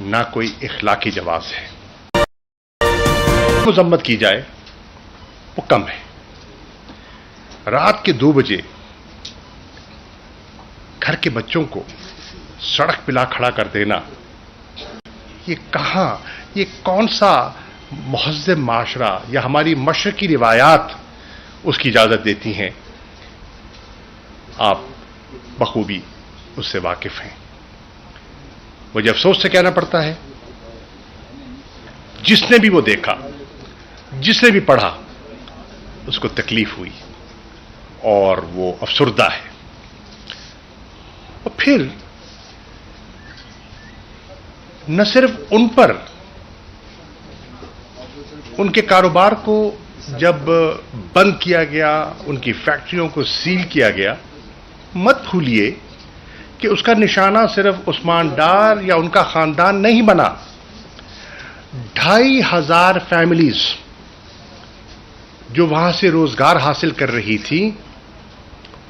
ना कोई इखलाकी जवाब है। मजम्मत की जाए वो कम है। रात के 2 बजे घर के बच्चों को सड़क पिला खड़ा कर देना, ये कहां, ये कौन सा महज़्ज़ब माशरा या हमारी मशरकी रिवायात उसकी इजाजत देती हैं? आप बखूबी उससे वाकिफ हैं। मुझे अफसोस से कहना पड़ता है, जिसने भी वो देखा, जिसने भी पढ़ा, उसको तकलीफ हुई और वो अफसुर्दा है। और फिर न सिर्फ उन पर, उनके कारोबार को जब बंद किया गया, उनकी फैक्ट्रियों को सील किया गया, मत भूलिए कि उसका निशाना सिर्फ उस्मान डार या उनका खानदान नहीं बना। 2500 फैमिलीज जो वहां से रोजगार हासिल कर रही थी,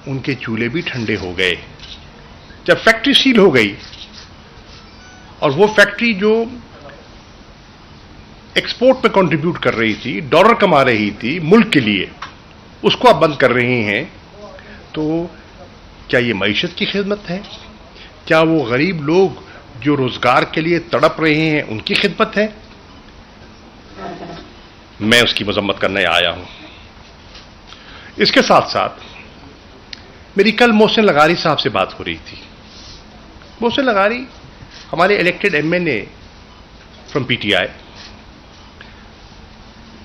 उनके चूल्हे भी ठंडे हो गए जब फैक्ट्री सील हो गई। और वो फैक्ट्री जो एक्सपोर्ट पे कंट्रीब्यूट कर रही थी, डॉलर कमा रही थी मुल्क के लिए, उसको आप बंद कर रहे हैं। तो क्या ये मईशत की खिदमत है? क्या वो गरीब लोग जो रोजगार के लिए तड़प रहे हैं, उनकी खिदमत है? मैं उसकी मजम्मत करने आया हूं। इसके साथ साथ मेरी कल मोहसिन लगारी साहब से बात हो रही थी। मोहसिन लगारी हमारे इलेक्टेड एमएनए फ्रॉम पीटीआई,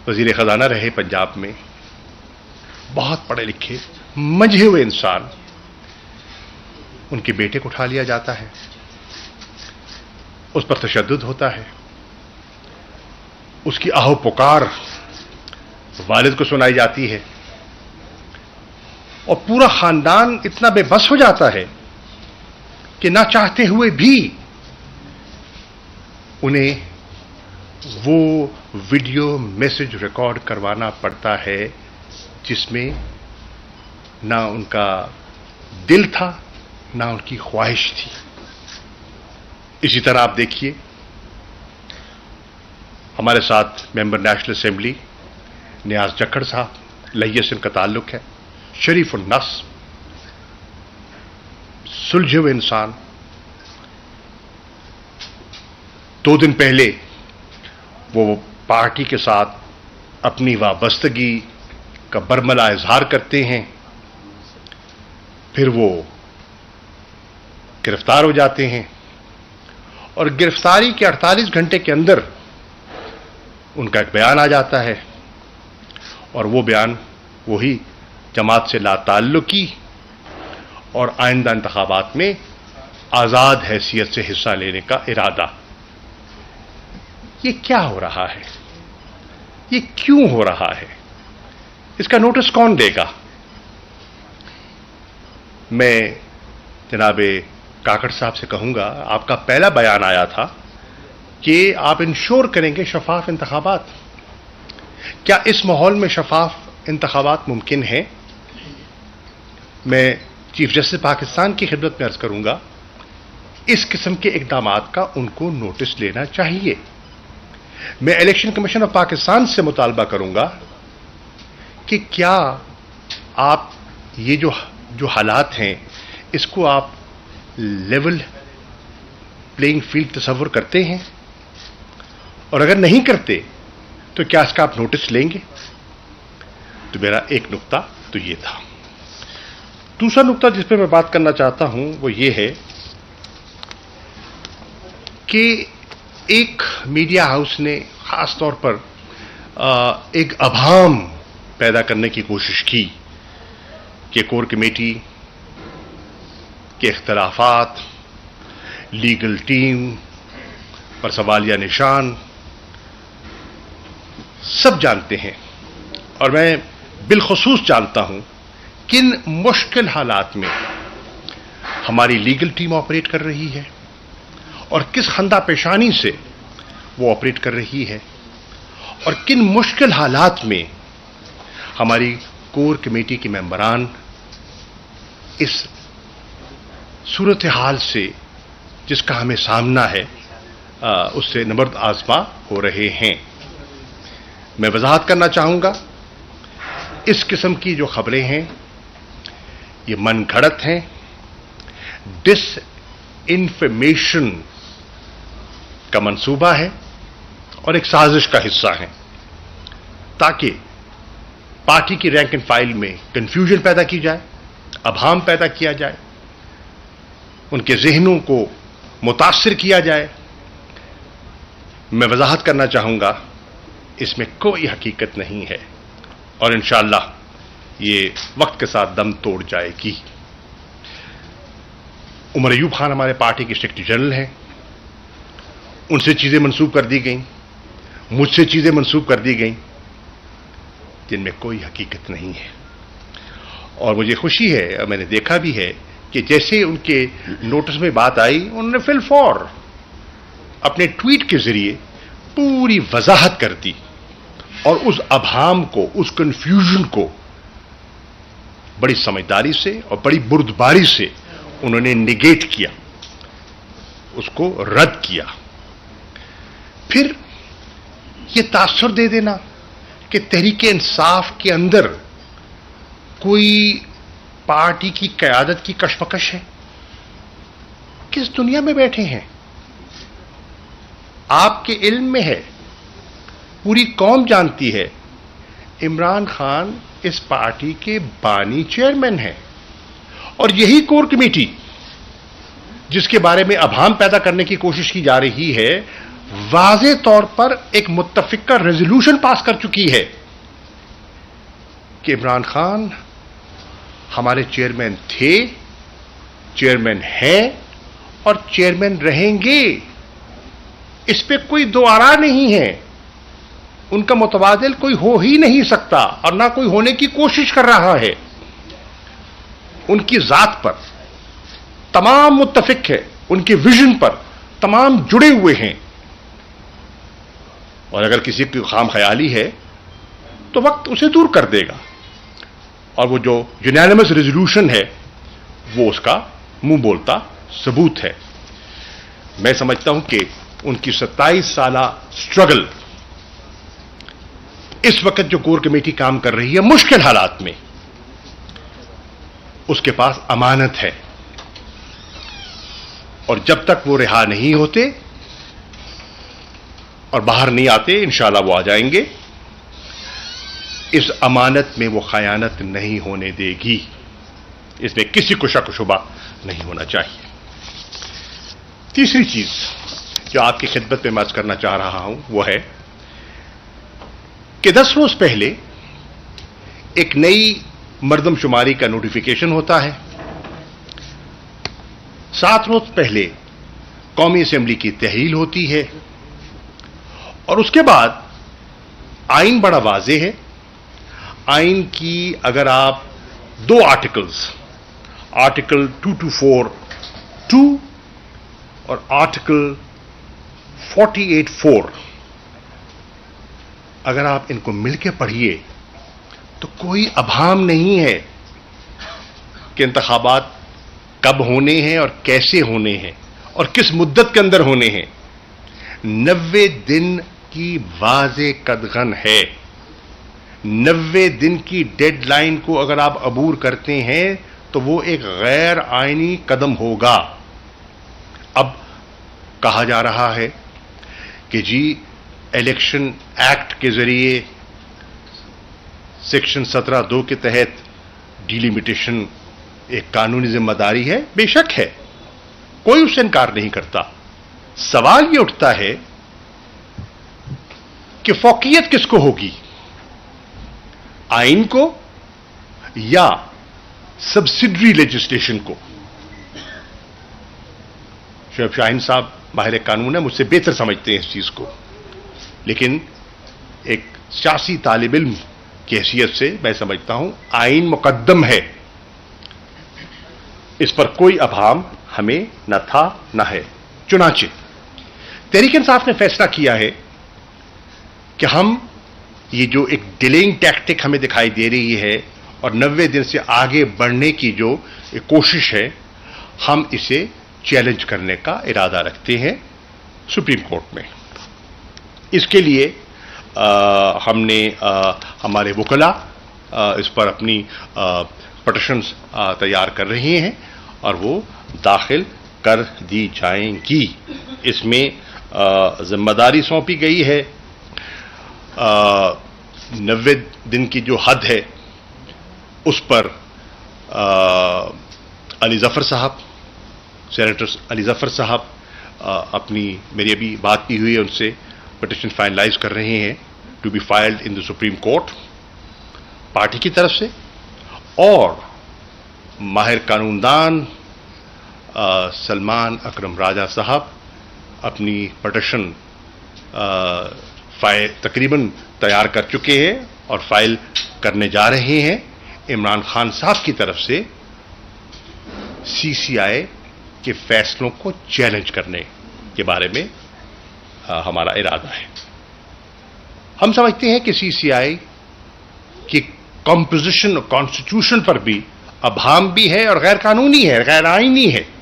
वजीर खजाना रहे पंजाब में, बहुत पढ़े लिखे मंझे हुए इंसान। उनके बेटे को उठा लिया जाता है, उस पर तशद्दुद होता है, उसकी आहो पुकार वालिद को सुनाई जाती है और पूरा खानदान इतना बेबस हो जाता है कि ना चाहते हुए भी उन्हें वो वीडियो मैसेज रिकॉर्ड करवाना पड़ता है जिसमें ना उनका दिल था, ना उनकी ख्वाहिश थी। इसी तरह आप देखिए, हमारे साथ मेंबर नेशनल असेंबली नियाज जक्खड़ साहब, लहिए से उनका ताल्लुक है, शरीफ उन नस, सुलझे हुए इंसान। 2 दिन पहले वो पार्टी के साथ अपनी वाबस्तगी का बरमला इजहार करते हैं, फिर वो गिरफ्तार हो जाते हैं और गिरफ्तारी के 48 घंटे के अंदर उनका एक बयान आ जाता है और वो बयान वही जमात से लाताल्लुकी और आइंदा इंतखाबात में आज़ाद हैसियत से हिस्सा लेने का इरादा। ये क्या हो रहा है? ये क्यों हो रहा है? इसका नोटिस कौन देगा? मैं जनाबे काकड़ साहब से कहूंगा, आपका पहला बयान आया था कि आप इंश्योर करेंगे शफाफ इंतखाबात। क्या इस माहौल में शफाफ इंतखाबात मुमकिन है? मैं चीफ जस्टिस पाकिस्तान की खिदमत में अर्ज करूंगा, इस किस्म के इकदामात का उनको नोटिस लेना चाहिए। मैं इलेक्शन कमीशन ऑफ पाकिस्तान से मुतालबा करूंगा कि क्या आप ये जो हालात हैं, इसको आप लेवल प्लेइंग फील्ड तस्वुर करते हैं, और अगर नहीं करते तो क्या इसका आप नोटिस लेंगे? तो मेरा एक नुक्ता तो ये था। दूसरा नुक्ता जिस पर मैं बात करना चाहता हूं वो ये है कि एक मीडिया हाउस ने खास तौर पर एक अभाम पैदा करने की कोशिश की कि कोर कमेटी के इख्तलाफात, लीगल टीम पर सवालिया निशान, सब जानते हैं और मैं बिलखुसूस जानता हूं किन मुश्किल हालात में हमारी लीगल टीम ऑपरेट कर रही है और किस खंदा पेशानी से वो ऑपरेट कर रही है, और किन मुश्किल हालात में हमारी कोर कमेटी के मेंबरान इस सूरत हाल से जिसका हमें सामना है उससे नबर्द आजमा हो रहे हैं। मैं वजाहत करना चाहूंगा, इस किस्म की जो खबरें हैं ये मन घड़त हैं, डिस इन्फॉर्मेशन का मंसूबा है और एक साजिश का हिस्सा है ताकि पार्टी की रैंक एंड फाइल में कंफ्यूजन पैदा की जाए, अभाम पैदा किया जाए, उनके जहनों को मुतासिर किया जाए। मैं वजाहत करना चाहूंगा, इसमें कोई हकीकत नहीं है और इंशाअल्लाह ये वक्त के साथ दम तोड़ जाएगी। उमर अयूब खान हमारे पार्टी के सेक्रेटरी जनरल हैं, उनसे चीजें मंसूब कर दी गई, मुझसे चीजें मंसूब कर दी गई जिनमें कोई हकीकत नहीं है। और मुझे खुशी है, और मैंने देखा भी है कि जैसे उनके नोटिस में बात आई, उन्होंने फिल फॉर अपने ट्वीट के जरिए पूरी वजाहत कर दी और उस अभाम को, उस कंफ्यूजन को बड़ी समझदारी से और बड़ी बुर्दबारी से उन्होंने निगेट किया, उसको रद्द किया। फिर यह तासुर दे देना कि तहरीके इंसाफ के अंदर कोई पार्टी की क़यादत की कशमकश है। किस दुनिया में बैठे हैं? आपके इल्म में है, पूरी कौम जानती है, इमरान खान इस पार्टी के बानी चेयरमैन हैं और यही कोर कमेटी जिसके बारे में अभाम पैदा करने की कोशिश की जा रही है, वाज़े तौर पर एक मुत्तफिका रेजोल्यूशन पास कर चुकी है कि इमरान खान हमारे चेयरमैन थे, चेयरमैन हैं और चेयरमैन रहेंगे। इस पे कोई दो आरा नहीं है, उनका मुतबादिल कोई हो ही नहीं सकता और ना कोई होने की कोशिश कर रहा है। उनकी जात पर तमाम मुत्तफिक है, उनके विजन पर तमाम जुड़े हुए हैं और अगर किसी की खाम ख्याली है तो वक्त उसे दूर कर देगा और वो जो यूनानिमस रेजोल्यूशन है वो उसका मुंह बोलता सबूत है। मैं समझता हूं कि उनकी 27 साल स्ट्रगल, इस वक्त जो कोर कमेटी काम कर रही है मुश्किल हालात में, उसके पास अमानत है और जब तक वो रिहा नहीं होते और बाहर नहीं आते, इंशाअल्लाह वो आ जाएंगे, इस अमानत में वो खयानत नहीं होने देगी। इसमें किसी को शक शुबा नहीं होना चाहिए। तीसरी चीज जो आपकी खिदमत में अर्ज करना चाह रहा हूं वो है कि 10 रोज पहले एक नई मर्दमशुमारी का नोटिफिकेशन होता है, 7 रोज पहले कौमी असेंबली की तहरील होती है और उसके बाद आइन बड़ा वाज़ेह है। आइन की अगर आप 2 आर्टिकल्स, आर्टिकल 224(2) और आर्टिकल 48(4), अगर आप इनको मिलकर पढ़िए तो कोई अभाम नहीं है कि इंतखाबात कब होने हैं और कैसे होने हैं और किस मुद्दत के अंदर होने हैं। 90 दिन की वाज़े कदगन है। 90 दिन की डेडलाइन को अगर आप अबूर करते हैं तो वो एक गैर आईनी कदम होगा। अब कहा जा रहा है कि जी इलेक्शन एक्ट के जरिए सेक्शन 17(2) के तहत डिलिमिटेशन एक कानूनी जिम्मेदारी है। बेशक है, कोई उससे इनकार नहीं करता। सवाल यह उठता है कि फौकियत किसको होगी, आइन को या सब्सिडरी लेजिस्लेशन को। शोएब शाहीन साहब माहिर कानून है, मुझसे बेहतर समझते हैं इस चीज को, लेकिन एक सियासी तालिब इल्म की हैसियत से मैं समझता हूं आइन मुकद्दम है, इस पर कोई अभाम हमें न था न है। चुनाचे तहरीक इंसाफ ने फैसला किया है कि हम ये जो एक डिलेइंग टैक्टिक हमें दिखाई दे रही है और 90 दिन से आगे बढ़ने की जो एक कोशिश है, हम इसे चैलेंज करने का इरादा रखते हैं सुप्रीम कोर्ट में। इसके लिए हमने हमारे वकला इस पर अपनी पटिशन्स तैयार कर रहे हैं और वो दाखिल कर दी जाएंगी। इसमें जिम्मेदारी सौंपी गई है 90 दिन की जो हद है उस पर अली जफर साहब, सेनेटर अली जफर साहब अपनी, मेरी अभी बात की हुई है उनसे, पिटिशन फाइनलाइज कर रहे हैं to be filed in the Supreme Court party की तरफ से, और माहिर कानूनदान सलमान अकरम राजा साहब अपनी पिटिशन तकरीबन तैयार कर चुके हैं और फाइल करने जा रहे हैं इमरान खान साहब की तरफ से सीसीआई के फैसलों को चैलेंज करने के बारे में हमारा इरादा है। हम समझते हैं कि सीसीआई की कंपोजिशन और कॉन्स्टिट्यूशन पर भी अभाम भी है और गैर कानूनी है, गैर आईनी है।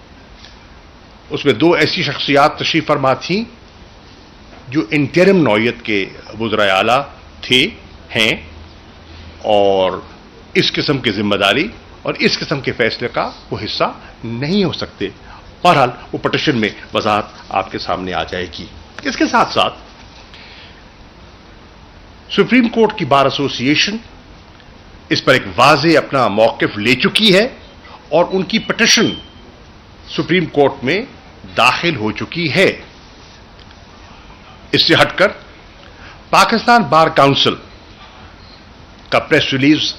उसमें 2 ऐसी शख्सियात तशरीफ फरमा थी जो इंटरिम नौयत के वज़राए आला थे, हैं, और इस किस्म की जिम्मेदारी और इस किस्म के फैसले का वो हिस्सा नहीं हो सकते। बहरहाल वो पिटिशन में वजाहत आपके सामने आ जाएगी। इसके साथ साथ सुप्रीम कोर्ट की बार एसोसिएशन इस पर एक वाज़े अपना मौक़िफ़ ले चुकी है और उनकी पिटिशन सुप्रीम कोर्ट में दाखिल हो चुकी है। इससे हटकर पाकिस्तान बार काउंसिल का प्रेस रिलीज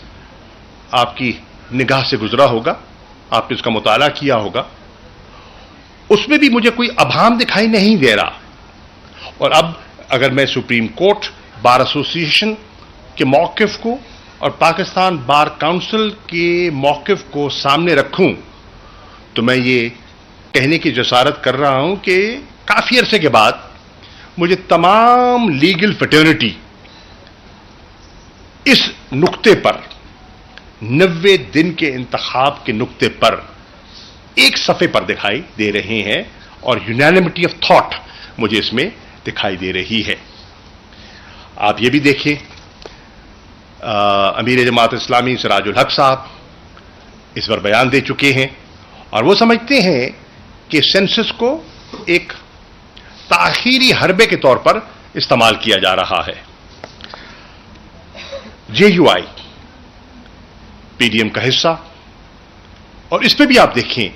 आपकी निगाह से गुजरा होगा, आपने इसका मुताला किया होगा। उसमें भी मुझे कोई अभाम दिखाई नहीं दे रहा। और अब अगर मैं सुप्रीम कोर्ट बार एसोसिएशन के मौक़िफ़ को और पाकिस्तान बार काउंसिल के मौक़िफ़ को सामने रखूं तो मैं ये कहने की जसारत कर रहा हूं कि काफ़ी अरसे के बाद मुझे तमाम लीगल फ्रेटर्निटी इस नुक्ते पर, 90 दिन के इंतखाब के नुक्ते पर एक सफ़े पर दिखाई दे रहे हैं और यूनानिमिटी ऑफ थॉट मुझे इसमें दिखाई दे रही है। आप ये भी देखें, अमीर जमात इस्लामी सिराजुल हक साहब इस पर बयान दे चुके हैं और वो समझते हैं कि सेंसस को एक ताखीरी हरबे के तौर पर इस्तेमाल किया जा रहा है। जेयूआई पीडीएम का हिस्सा, और इस पे भी आप देखें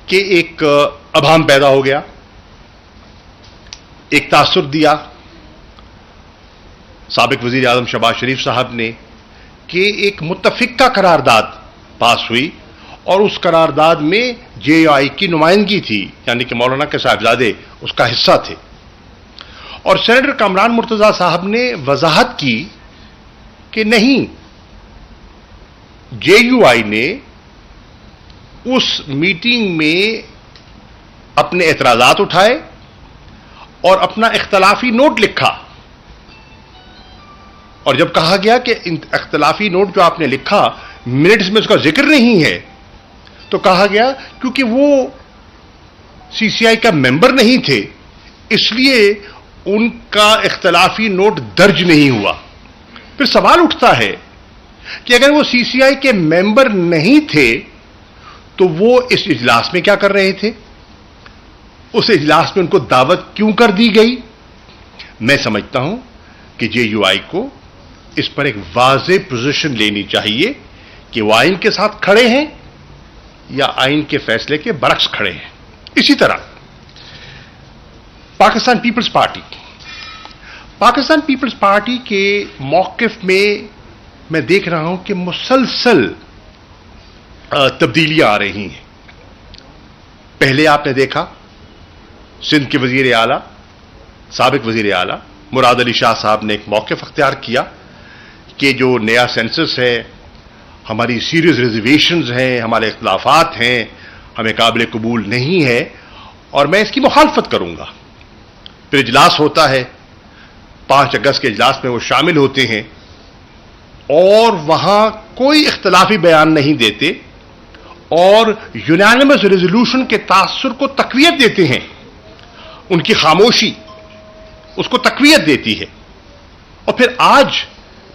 कि एक अभाम पैदा हो गया, एक तासुर दिया साबिक वजीर आजम शहबाज शरीफ साहब ने कि एक मुत्तफिका करारदाद पास हुई और उस करारदाद में जेयूआई की नुमाइंदगी थी, यानी कि मौलाना के साहिबजादे उसका हिस्सा थे। और सेनेटर कामरान मुर्तजा साहब ने वजाहत की कि नहीं, जेयूआई ने उस मीटिंग में अपने एतराजात उठाए और अपना इख्तलाफी नोट लिखा। और जब कहा गया कि इख्तलाफी नोट जो आपने लिखा मिनट्स में उसका जिक्र नहीं है, तो कहा गया क्योंकि वो सीसीआई का मेंबर नहीं थे इसलिए उनका इख्तलाफी नोट दर्ज नहीं हुआ। फिर सवाल उठता है कि अगर वो सीसीआई के मेंबर नहीं थे तो वो इस इजलास में क्या कर रहे थे, उस इजलास में उनको दावत क्यों कर दी गई। मैं समझता हूं कि जेयूआई को इस पर एक वाज़े पोजीशन लेनी चाहिए कि वो आइन के साथ खड़े हैं या आइन के फैसले के बरक्स खड़े हैं। इसी तरह पाकिस्तान पीपल्स पार्टी के मौक़िफ़ में मैं देख रहा हूं कि मुसलसल तब्दीलियां आ रही हैं। पहले आपने देखा सिंध के वजीर आला, साबिक वजीर आला मुराद अली शाह साहब ने एक मौक़िफ़ अख्तियार किया कि जो नया सेंसस है, हमारी सीरियस रिजर्वेशंस हैं, हमारे इख्तिलाफात हैं, हमें काबिल कबूल नहीं है और मैं इसकी मुखालफत करूंगा। फिर इजलास होता है, 5 अगस्त के इजलास में वो शामिल होते हैं और वहां कोई इख्तिलाफी बयान नहीं देते और यूनानिमस रेजोल्यूशन के तासुर को तक़वियत देते हैं। उनकी खामोशी उसको तकवीयत देती है। और फिर आज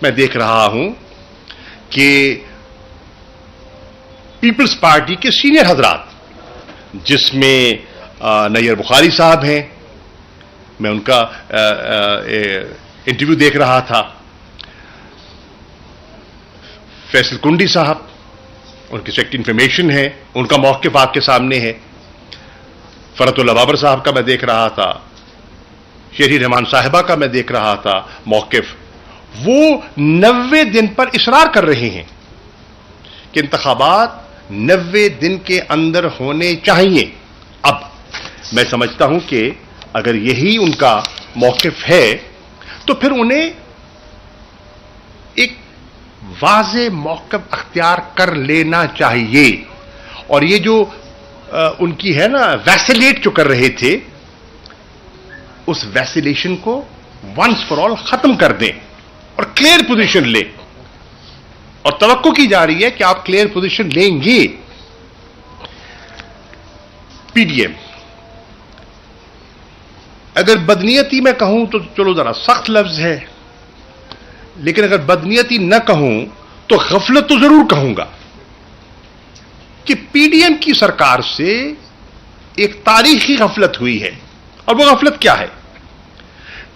मैं देख रहा हूं कि पीपल्स पार्टी के सीनियर हजरात, जिसमें नैयर बुखारी साहब हैं, मैं उनका इंटरव्यू देख रहा था, फैसल कुंडी साहब, उनकी सेक्रेटरी इंफॉर्मेशन है, उनका मौक़िफ़ आपके सामने है, फरतुल्लाह बाबर साहब का मैं देख रहा था, शेरी रहमान साहिबा का मैं देख रहा था मौक़िफ़। वो 90 दिन पर इसरार कर रहे हैं कि इंतखाबात 90 दिन के अंदर होने चाहिए। अब मैं समझता हूं कि अगर यही उनका मौक़िफ़ है तो फिर उन्हें एक वाज़े मौक़िफ़ अख्तियार कर लेना चाहिए। और ये जो उनकी है ना वैसिलेट जो कर रहे थे, उस वैसिलेशन को वंस फॉर ऑल खत्म कर दें और क्लियर पोजीशन लें। और तवक्को की जा रही है कि आप क्लियर पोजीशन लेंगे। पीडीएम, अगर बदनीयती मैं कहूं तो चलो जरा सख्त लफ्ज है, लेकिन अगर बदनीयती न कहूं तो गफलत तो जरूर कहूंगा कि पीडीएम की सरकार से एक तारीखी गफलत हुई है। और वो गफलत क्या है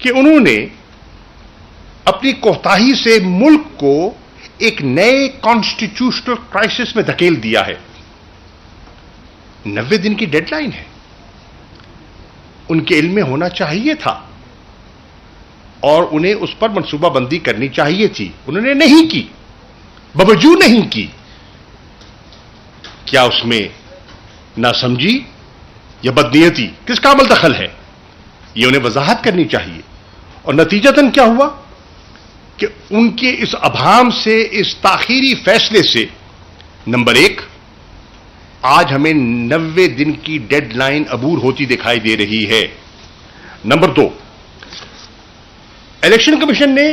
कि उन्होंने अपनी कोताही से मुल्क को एक नए कॉन्स्टिट्यूशनल क्राइसिस में धकेल दिया है। 90 दिन की डेडलाइन है, उनके इल्म में होना चाहिए था और उन्हें उस पर मंसूबाबंदी करनी चाहिए थी। उन्होंने नहीं की, बावजूद नहीं की। क्या उसमें नासमझी या बदनीयती, किसका अमल दखल है, यह उन्हें वजाहत करनी चाहिए। और नतीजतन क्या हुआ कि उनके इस अभाम से, इस ताखीरी फैसले से, नंबर एक, आज हमें 90 दिन की डेडलाइन अबूर होती दिखाई दे रही है। नंबर दो, इलेक्शन कमीशन ने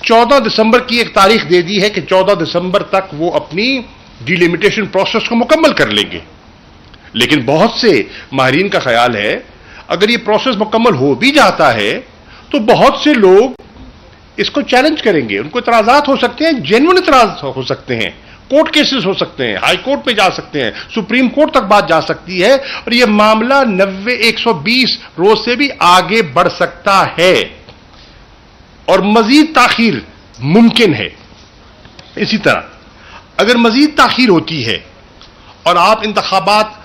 14 दिसंबर की एक तारीख दे दी है कि 14 दिसंबर तक वो अपनी डिलिमिटेशन प्रोसेस को मुकम्मल कर लेंगे। लेकिन बहुत से माहिरीन का ख्याल है अगर ये प्रोसेस मुकम्मल हो भी जाता है तो बहुत से लोग इसको चैलेंज करेंगे, उनको इतराजात हो सकते हैं, जेन्युइन इतराज हो सकते हैं, कोर्ट केसेस हो सकते हैं, हाई कोर्ट पे जा सकते हैं, सुप्रीम कोर्ट तक बात जा सकती है और यह मामला 120 रोज से भी आगे बढ़ सकता है और मजीद ताखीर मुमकिन है। इसी तरह अगर मजीद ताखीर होती है और आप इंतखाबात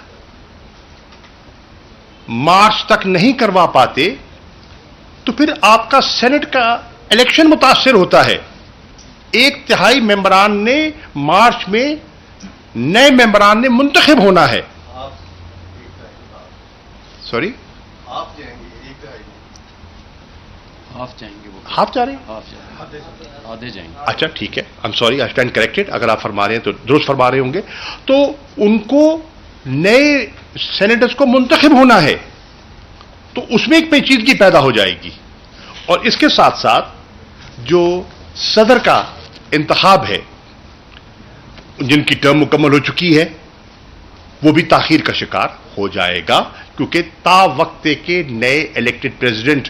मार्च तक नहीं करवा पाते तो फिर आपका सेनेट का इलेक्शन मुतासर होता है। 1/3 मेंबरान ने मार्च में, नए मेंबरान ने मुंतखब होना है। सॉरी, आप जाएंगे, हाफ जाएंगे, वो हाफ जा रहे हैं, आधे जाएंगे। अच्छा ठीक है, I am sorry, I stand corrected. अगर आप फरमा रहे हैं तो दुरुस्त फरमा रहे होंगे। तो उनको नए सेनेटर्स को मुंतखब होना है, तो उसमें एक पेचीदगी पैदा हो जाएगी। और इसके साथ साथ जो सदर का इंतखाब है, जिनकी टर्म मुकम्मल हो चुकी है, वो भी ताखीर का शिकार हो जाएगा, क्योंकि ता वक्ते के नए इलेक्टेड प्रेसिडेंट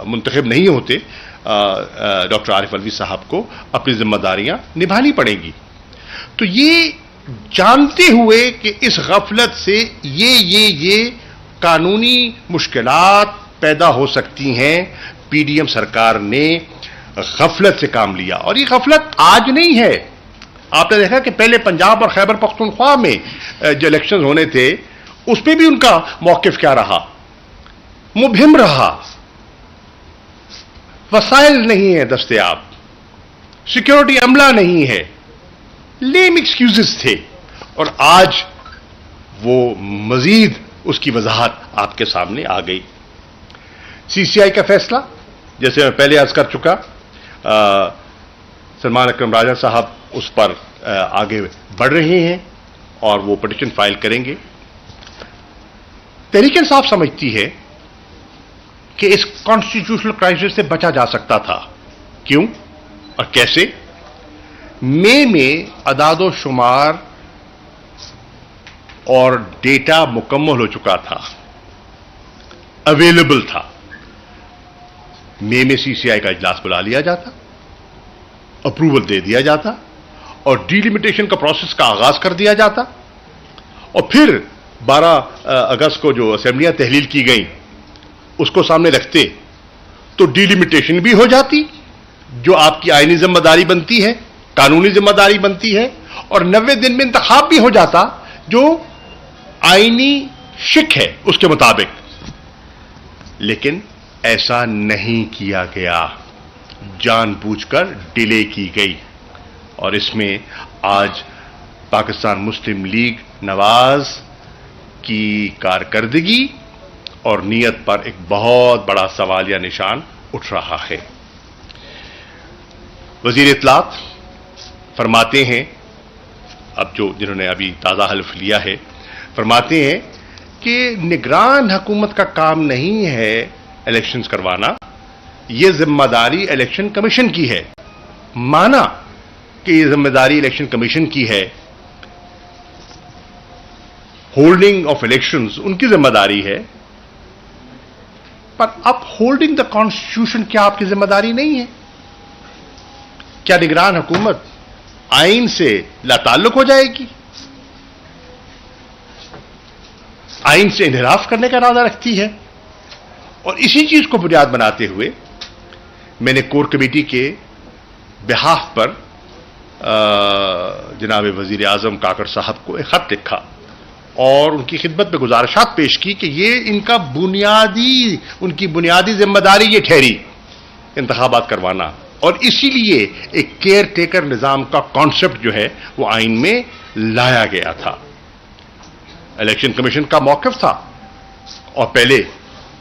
मुंतखब नहीं होते। डॉक्टर आरिफ अलवी साहब को अपनी जिम्मेदारियां निभानी पड़ेंगी। तो ये जानते हुए कि इस गफलत से ये कानूनी मुश्किलात पैदा हो सकती हैं, पीडीएम सरकार ने गफलत से काम लिया। और ये गफलत आज नहीं है। आपने देखा कि पहले पंजाब और खैबर पख्तूनख्वा में जो इलेक्शन होने थे उसमें भी उनका मौकिफ क्या रहा, मुबहिम रहा। वसाइल नहीं है दस्तयाब, सिक्योरिटी अमला नहीं है, लेम एक्सक्यूजेस थे। और आज वो मजीद उसकी वजाहत आपके सामने आ गई। सीसीआई का फैसला, जैसे मैं पहले अर्ज कर चुका, सलमान अकरम राजा साहब उस पर आगे बढ़ रहे हैं और वो पिटीशन फाइल करेंगे। तहरीक इंसाफ समझती है कि इस कॉन्स्टिट्यूशनल क्राइसिस से बचा जा सकता था। क्यों और कैसे? मई में अदादो शुमार और डेटा मुकम्मल हो चुका था। अवेलेबल था। मई में सीसीआई का इजलास बुला लिया जाता, अप्रूवल दे दिया जाता और डिलिमिटेशन का प्रोसेस का आगाज कर दिया जाता और फिर 12 अगस्त को जो असेंबलियां तहलील की गई उसको सामने रखते तो डिलिमिटेशन भी हो जाती, जो आपकी आईनी जिम्मेदारी बनती है, कानूनी जिम्मेदारी बनती है, और 90 दिन में इंतखाब भी हो जाता जो आईनी शिक है उसके मुताबिक। लेकिन ऐसा नहीं किया गया, जानबूझकर डिले की गई और इसमें आज पाकिस्तान मुस्लिम लीग नवाज की कारकर्दगी और नीयत पर एक बहुत बड़ा सवालिया निशान उठ रहा है। वजीर इत्तलात फरमाते हैं, अब जो जिन्होंने अभी ताज़ा हल्फ लिया है, फरमाते हैं कि निगरान हुकूमत का काम नहीं है इलेक्शंस करवाना, यह जिम्मेदारी इलेक्शन कमीशन की है। माना कि यह जिम्मेदारी इलेक्शन कमीशन की है, होल्डिंग ऑफ इलेक्शंस उनकी जिम्मेदारी है, पर अब होल्डिंग द कॉन्स्टिट्यूशन क्या आपकी जिम्मेदारी नहीं है? क्या निगरान हुकूमत आइन से लाताल्लुक हो जाएगी? आइन से इन्हिराफ करने का इरादा रखती है? और इसी चीज को बुनियाद बनाते हुए मैंने कोर कमेटी के बिहाफ पर जनाब वजीर आजम काकर साहब को एक खत लिखा और उनकी खिदमत में गुजारिशात पेश की कि ये उनकी बुनियादी जिम्मेदारी ये ठहरी इंतखाबात करवाना, और इसीलिए एक केयर टेकर निजाम का कॉन्सेप्ट जो है वो आइन में लाया गया था। इलेक्शन कमीशन का मौक़िफ़ था और पहले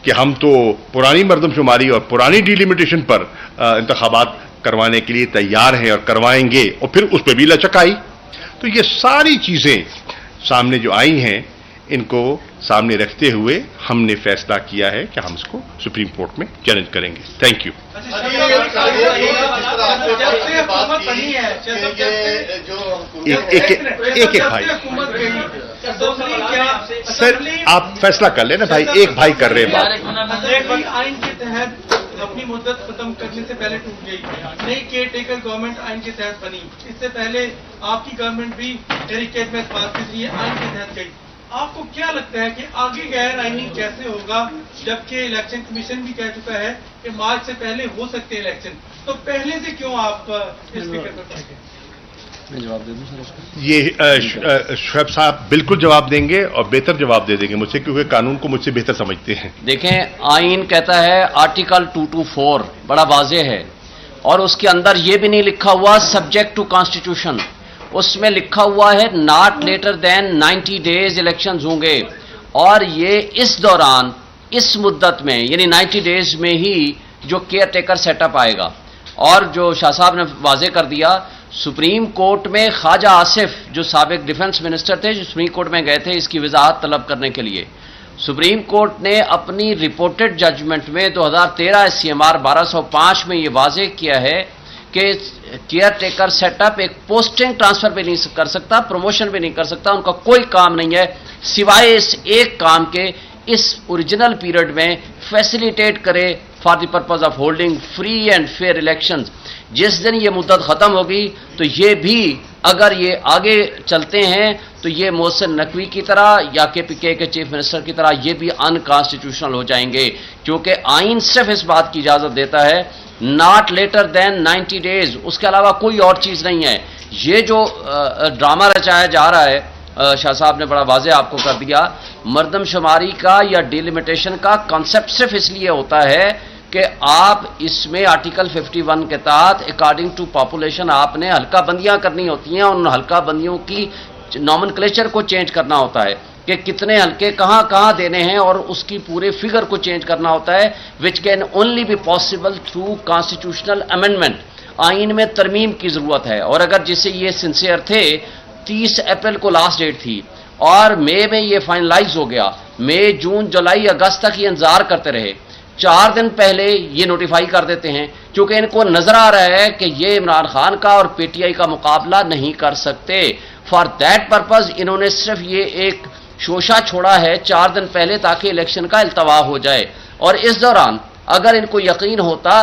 कि हम तो पुरानी मर्दमशुमारी और पुरानी डिलिमिटेशन पर इंतखाबात करवाने के लिए तैयार हैं और करवाएंगे, और फिर उस पर भी लचक आई। तो ये सारी चीजें सामने जो आई हैं, इनको सामने रखते हुए हमने फैसला किया है कि हम इसको सुप्रीम कोर्ट में चैलेंज करेंगे। Thank you. एक भाई सर, आप फैसला कर लेना भाई, एक भाई कर रहे हैं बात। आइन के तहत अपनी मुद्दत खत्म करने से पहले टूट गई, नई केयर टेकर गवर्नमेंट आइन के तहत बनी। इससे पहले आपकी गवर्नमेंट भी हेरिकेट में इस बात के लिए आइन के तहत गई। आपको क्या लगता है कि आगे गैर आइनी कैसे होगा, जबकि इलेक्शन कमीशन भी कह चुका है कि मार्च से पहले हो सकते हैं इलेक्शन, तो पहले से क्यों आप इस फिक्र पर बैठे? मैं जवाब दे दूं सर इसका? ये शुएब साहब बिल्कुल जवाब देंगे और बेहतर जवाब दे देंगे मुझसे, क्योंकि कानून को मुझसे बेहतर समझते हैं। देखें, आइन कहता है आर्टिकल 224 बड़ा वाज़ेह है और उसके अंदर यह भी नहीं लिखा हुआ सब्जेक्ट टू कॉन्स्टिट्यूशन, उसमें लिखा हुआ है not later than 90 days elections होंगे, और ये इस दौरान इस मुद्दत में यानी 90 डेज में ही जो केयर टेकर सेटअप आएगा। और जो शाह साहब ने वाज़ेह कर दिया, सुप्रीम कोर्ट में ख्वाजा आसिफ जो साबिक डिफेंस मिनिस्टर थे, जो सुप्रीम कोर्ट में गए थे इसकी वजाहत तलब करने के लिए, सुप्रीम कोर्ट ने अपनी रिपोर्टेड जजमेंट में 2013 SCMR 1205 में ये वाज़ेह किया है कि केयर टेकर सेटअप एक पोस्टिंग ट्रांसफर भी नहीं कर सकता, प्रमोशन भी नहीं कर सकता, उनका कोई काम नहीं है सिवाय इस एक काम के, इस ओरिजिनल पीरियड में फैसिलिटेट करे for the purpose of holding free and fair elections. जिस दिन ये मुद्दत खत्म होगी तो ये भी अगर ये आगे चलते हैं तो ये मोहसिन नकवी की तरह या KPK के चीफ मिनिस्टर की तरह ये भी अनकॉन्स्टिट्यूशनल हो जाएंगे, क्योंकि आइन सिर्फ इस बात की इजाजत देता है नॉट लेटर देन 90 डेज, उसके अलावा कोई और चीज नहीं है। ये जो ड्रामा रचाया जा रहा है, शाह साहब ने बड़ा वाज़ेह आपको कर दिया, मर्दमशुमारी का या डिलिमिटेशन का कॉन्सेप्ट सिर्फ इसलिए होता है कि आप इसमें आर्टिकल 51 के तहत अकॉर्डिंग टू पॉपुलेशन आपने हल्का बंदियां करनी होती हैं, उन हल्का बंदियों की नॉमेनक्लेचर को चेंज करना होता है कि कितने हल्के कहां कहां देने हैं, और उसकी पूरे फिगर को चेंज करना होता है, which can only be possible through constitutional amendment. आइन में तरमीम की जरूरत है, और अगर जिससे ये सिंसियर थे 30 अप्रैल को लास्ट डेट थी और मई में ये फाइनलाइज हो गया, मई जून जुलाई अगस्त तक ये इंतजार करते रहे, 4 दिन पहले ये नोटिफाई कर देते हैं, क्योंकि इनको नजर आ रहा है कि ये इमरान खान का और PTI का मुकाबला नहीं कर सकते। फॉर दैट पर्पज इन्होंने सिर्फ ये एक शोशा छोड़ा है 4 दिन पहले ताकि इलेक्शन का इल्तवा हो जाए, और इस दौरान अगर इनको यकीन होता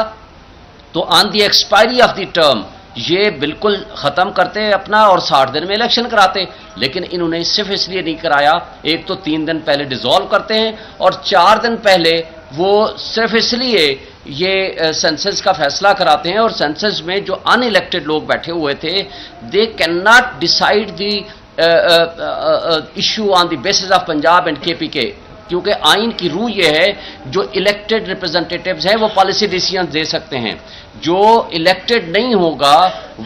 तो on the expiry of the term ये बिल्कुल ख़त्म करते अपना और 60 दिन में इलेक्शन कराते, लेकिन इन्होंने सिर्फ इसलिए नहीं कराया, एक तो 3 दिन पहले डिसॉल्व करते हैं और 4 दिन पहले वो सिर्फ इसलिए ये सेंसस का फैसला कराते हैं, और सेंसस में जो अनइलेक्टेड लोग बैठे हुए थे they can not decide the issue on the basis of Punjab and KPK, क्योंकि आइन की रूह यह है जो इलेक्टेड रिप्रेजेंटेटिव्स हैं वो पॉलिसी डिसीजंस दे सकते हैं, जो इलेक्टेड नहीं होगा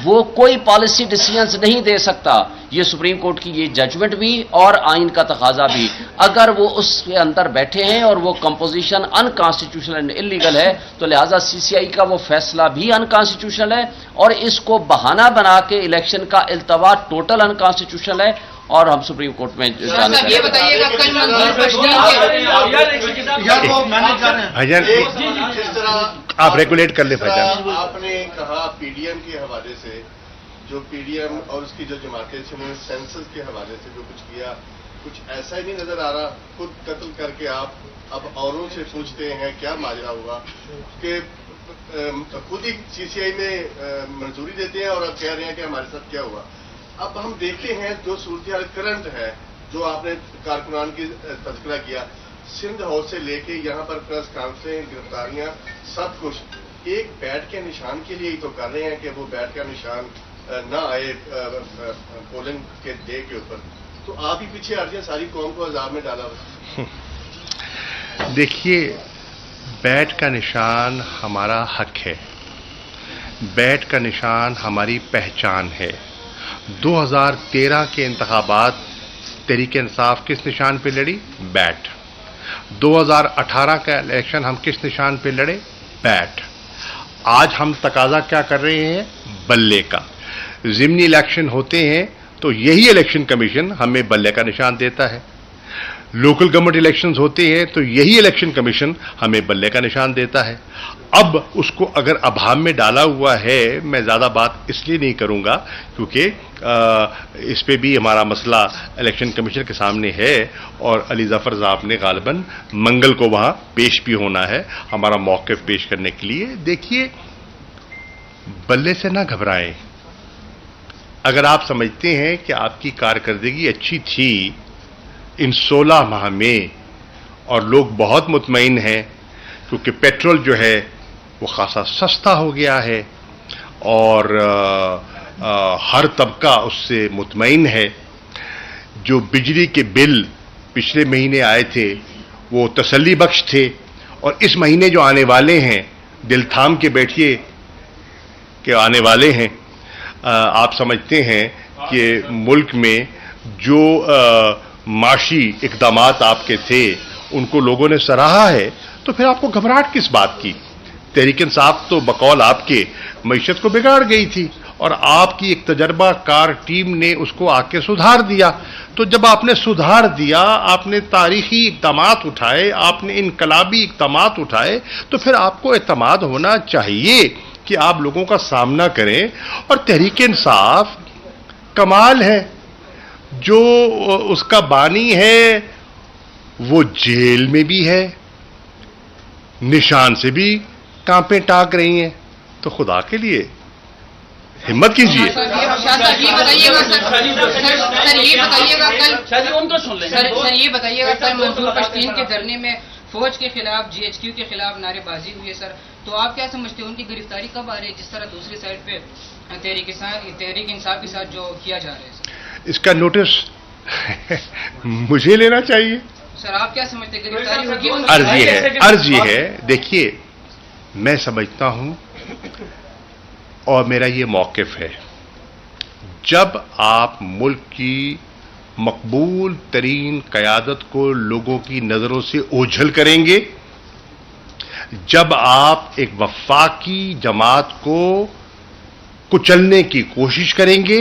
वो कोई पॉलिसी डिसीजंस नहीं दे सकता। ये सुप्रीम कोर्ट की ये जजमेंट भी और आइन का तकाजा भी, अगर वो उसके अंदर बैठे हैं और वो कंपोजिशन अनकॉन्स्टिट्यूशनल एंड इलीगल है तो लिहाजा CCI का वो फैसला भी अनकॉन्स्टिट्यूशनल है, और इसको बहाना बना के इलेक्शन का इल्तवा टोटल अनकॉन्स्टिट्यूशनल है, और हम सुप्रीम कोर्ट में जाने ये बताइएगा कल मंजूर पश्तीन आप रेगुलेट कर ले भाईजान। आपने कहा PDM के हवाले से, जो PDM और उसकी जो जमातें थी उन्होंने सेंसस के हवाले से जो कुछ किया, कुछ ऐसा ही नहीं नजर आ रहा। खुद कत्ल करके आप अब औरों से पूछते हैं क्या माजरा हुआ, कि खुद ही CCI में मंजूरी देते हैं और अब कह रहे हैं कि हमारे साथ क्या हुआ। अब हम देखते हैं जो सूरत करंट है, जो आपने कारकुनान की तस्करा किया, सिंध हाउस से लेके यहाँ पर प्रेस कॉन्फ्रेंस, गिरफ्तारियां, सब कुछ एक बैट के निशान के लिए ही तो कर रहे हैं कि वो बैट का निशान ना आए पोलिंग के डे के ऊपर। तो आप ही पीछे हट जाए, सारी कौम को अजाब में डाला। देखिए, बैट का निशान हमारा हक है, बैट का निशान हमारी पहचान है। 2013 के इंतखाबात तहरीक इंसाफ किस निशान पे लड़ी? बैट। 2018 का इलेक्शन हम किस निशान पे लड़े? बैट। आज हम तकाजा क्या कर रहे हैं? बल्ले का। ज़िमनी इलेक्शन होते हैं तो यही इलेक्शन कमीशन हमें बल्ले का निशान देता है, लोकल गवर्नमेंट इलेक्शंस होते हैं तो यही इलेक्शन कमीशन हमें बल्ले का निशान देता है। अब उसको अगर अभाम में डाला हुआ है, मैं ज़्यादा बात इसलिए नहीं करूँगा क्योंकि इस पे भी हमारा मसला इलेक्शन कमीशन के सामने है और अली ज़फ़र साहब ने गालिबन मंगल को वहाँ पेश भी होना है हमारा मौक़िफ़ पेश करने के लिए। देखिए, बल्ले से ना घबराएं। अगर आप समझते हैं कि आपकी कारकर्दगी अच्छी थी इन 16 माह में और लोग बहुत मुतमईन हैं क्योंकि पेट्रोल जो है वो खासा सस्ता हो गया है और हर तबका उससे मुतमईन है, जो बिजली के बिल पिछले महीने आए थे वो तसल्ली बख्श थे और इस महीने जो आने वाले हैं दिल थाम के बैठिए कि आने वाले हैं। आप समझते हैं कि मुल्क में जो माशी इक़दामात आपके थे उनको लोगों ने सराहा है, तो फिर आपको घबराहट किस बात की? तहरीक इंसाफ तो बकौल आपके मईशत को बिगाड़ गई थी और आपकी एक तजर्बाकार टीम ने उसको आके सुधार दिया। तो जब आपने सुधार दिया, आपने तारीखी इक़दामात उठाए, आपने इनकलाबी इक़दामात उठाए, तो फिर आपको एतमाद होना चाहिए कि आप लोगों का सामना करें। और तहरीक इंसाफ कमाल है, जो उसका बानी है वो जेल में भी है, निशान से भी कांपे टाक रही हैं। तो खुदा के लिए हिम्मत कीजिए। ये बताइएगा सर ये बताइएगा कल मंजूर पश्तीन के धरने में फौज के खिलाफ GHQ के खिलाफ नारेबाजी हुई है सर, तो आप क्या समझते हैं उनकी गिरफ्तारी कब आ रही है, जिस तरह दूसरी साइड पे तहरीक इंसाफ के साथ जो किया जा रहा है सर? इसका नोटिस मुझे लेना चाहिए सर। आप क्या समझते हैं गिरफ्तारी होगी? अर्ज ये है, देखिए मैं समझता हूं और मेरा ये मौक़िफ़ है, जब आप मुल्क की मकबूल तरीन क़यादत को लोगों की नज़रों से ओझल करेंगे, जब आप एक वफाकी जमात को कुचलने की कोशिश करेंगे,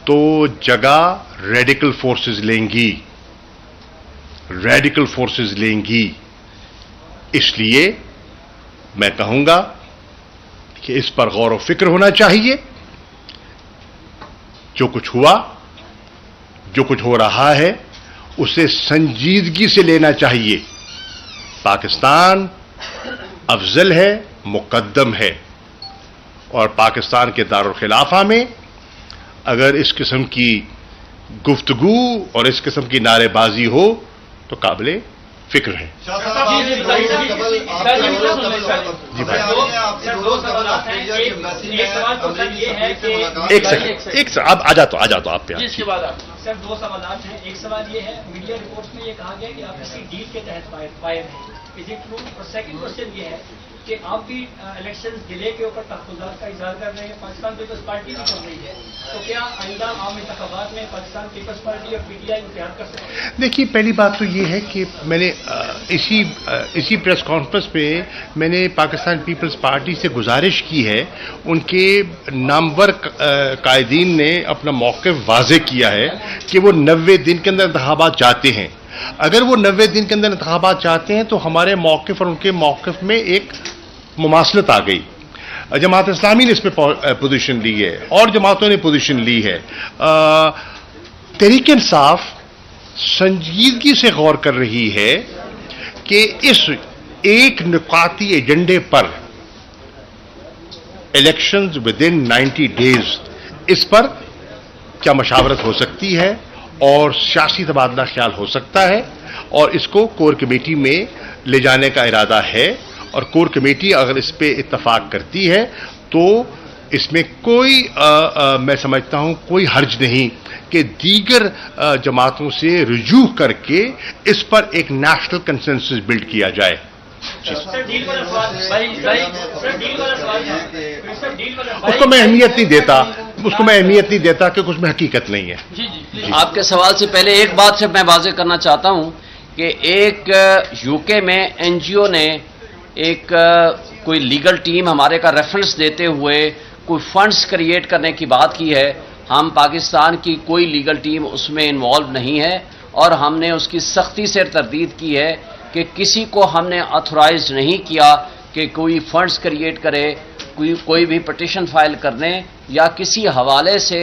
तो जगह रेडिकल फोर्सेस लेंगी। इसलिए मैं कहूंगा कि इस पर गौर व फिक्र होना चाहिए। जो कुछ हुआ जो कुछ हो रहा है उसे संजीदगी से लेना चाहिए। पाकिस्तान अफजल है, मुकद्दम है, और पाकिस्तान के दारुल खिलाफा में अगर इस किस्म की गुफ्तगू और इस किस्म की नारेबाजी हो तो काबिले फिक्र है। जी भाई, एक सेकंड, अब आ जाता आप पे। सर, दो सवाल हैं। एक सवाल ये है, मीडिया रिपोर्ट्स में ये कहा गया कि आप किसी डील के तहत फायर हैं, इज इट ट्रू? और सेकंड क्वेश्चन ये है कि आप भी इलेक्शंस डिले के ऊपर तहफ़्फ़ुज़ात का इज़हार कर रहे हैं, पाकिस्तान पीपल्स पार्टी भी कर रही है, तो क्या आइंदा आम इंतख़ाबात में पाकिस्तान पीपल्स पार्टी और पीटीआई इत्तेहाद कर सकते हैं? देखिए, पहली बात तो ये है कि मैंने इसी प्रेस कॉन्फ्रेंस में मैंने पाकिस्तान पीपल्स पार्टी से गुजारिश की है, उनके नामवर कायदीन ने अपना मौक़िफ़ वाज़े किया है कि वो 90 दिन के अंदर इंतख़ाबात चाहते हैं। अगर वो 90 दिन के अंदर इंतख़ाबात चाहते हैं तो हमारे मौक़िफ़ और उनके मौक़िफ़ में एक मुमासलत आ गई। जमात इस्लामी ने इस पर पोजीशन ली है और जमातों ने पोजीशन ली है। तहरीक इंसाफ संजीदगी से गौर कर रही है कि इस एक नुकाती एजेंडे पर इलेक्शंस विद इन 90 डेज, इस पर क्या मशावरत हो सकती है और सियासी तबादला ख्याल हो सकता है, और इसको कोर कमेटी में ले जाने का इरादा है। और कोर कमेटी अगर इस पे इत्तफाक करती है तो इसमें कोई मैं समझता हूं कोई हर्ज नहीं कि दीगर जमातों से रुजू करके इस पर एक नेशनल कंसेंसस बिल्ड किया जाए। सर, डील वाला सवाल, सर, डील वाला सवाल है, सर, डील वाला सवाल, उसको मैं अहमियत नहीं देता कि कुछ में हकीकत नहीं है। जी। आपके सवाल से पहले एक बात से मैं वाज़ेह करना चाहता हूं कि एक यूके में एनजीओ ने एक कोई लीगल टीम हमारे का रेफरेंस देते हुए कोई फंड्स क्रिएट करने की बात की है। हम पाकिस्तान की कोई लीगल टीम उसमें इन्वॉल्व नहीं है और हमने उसकी सख्ती से तरदीद की है कि किसी को हमने ऑथोराइज नहीं किया कि कोई फंड्स क्रिएट करे, कोई भी पटिशन फाइल करने या किसी हवाले से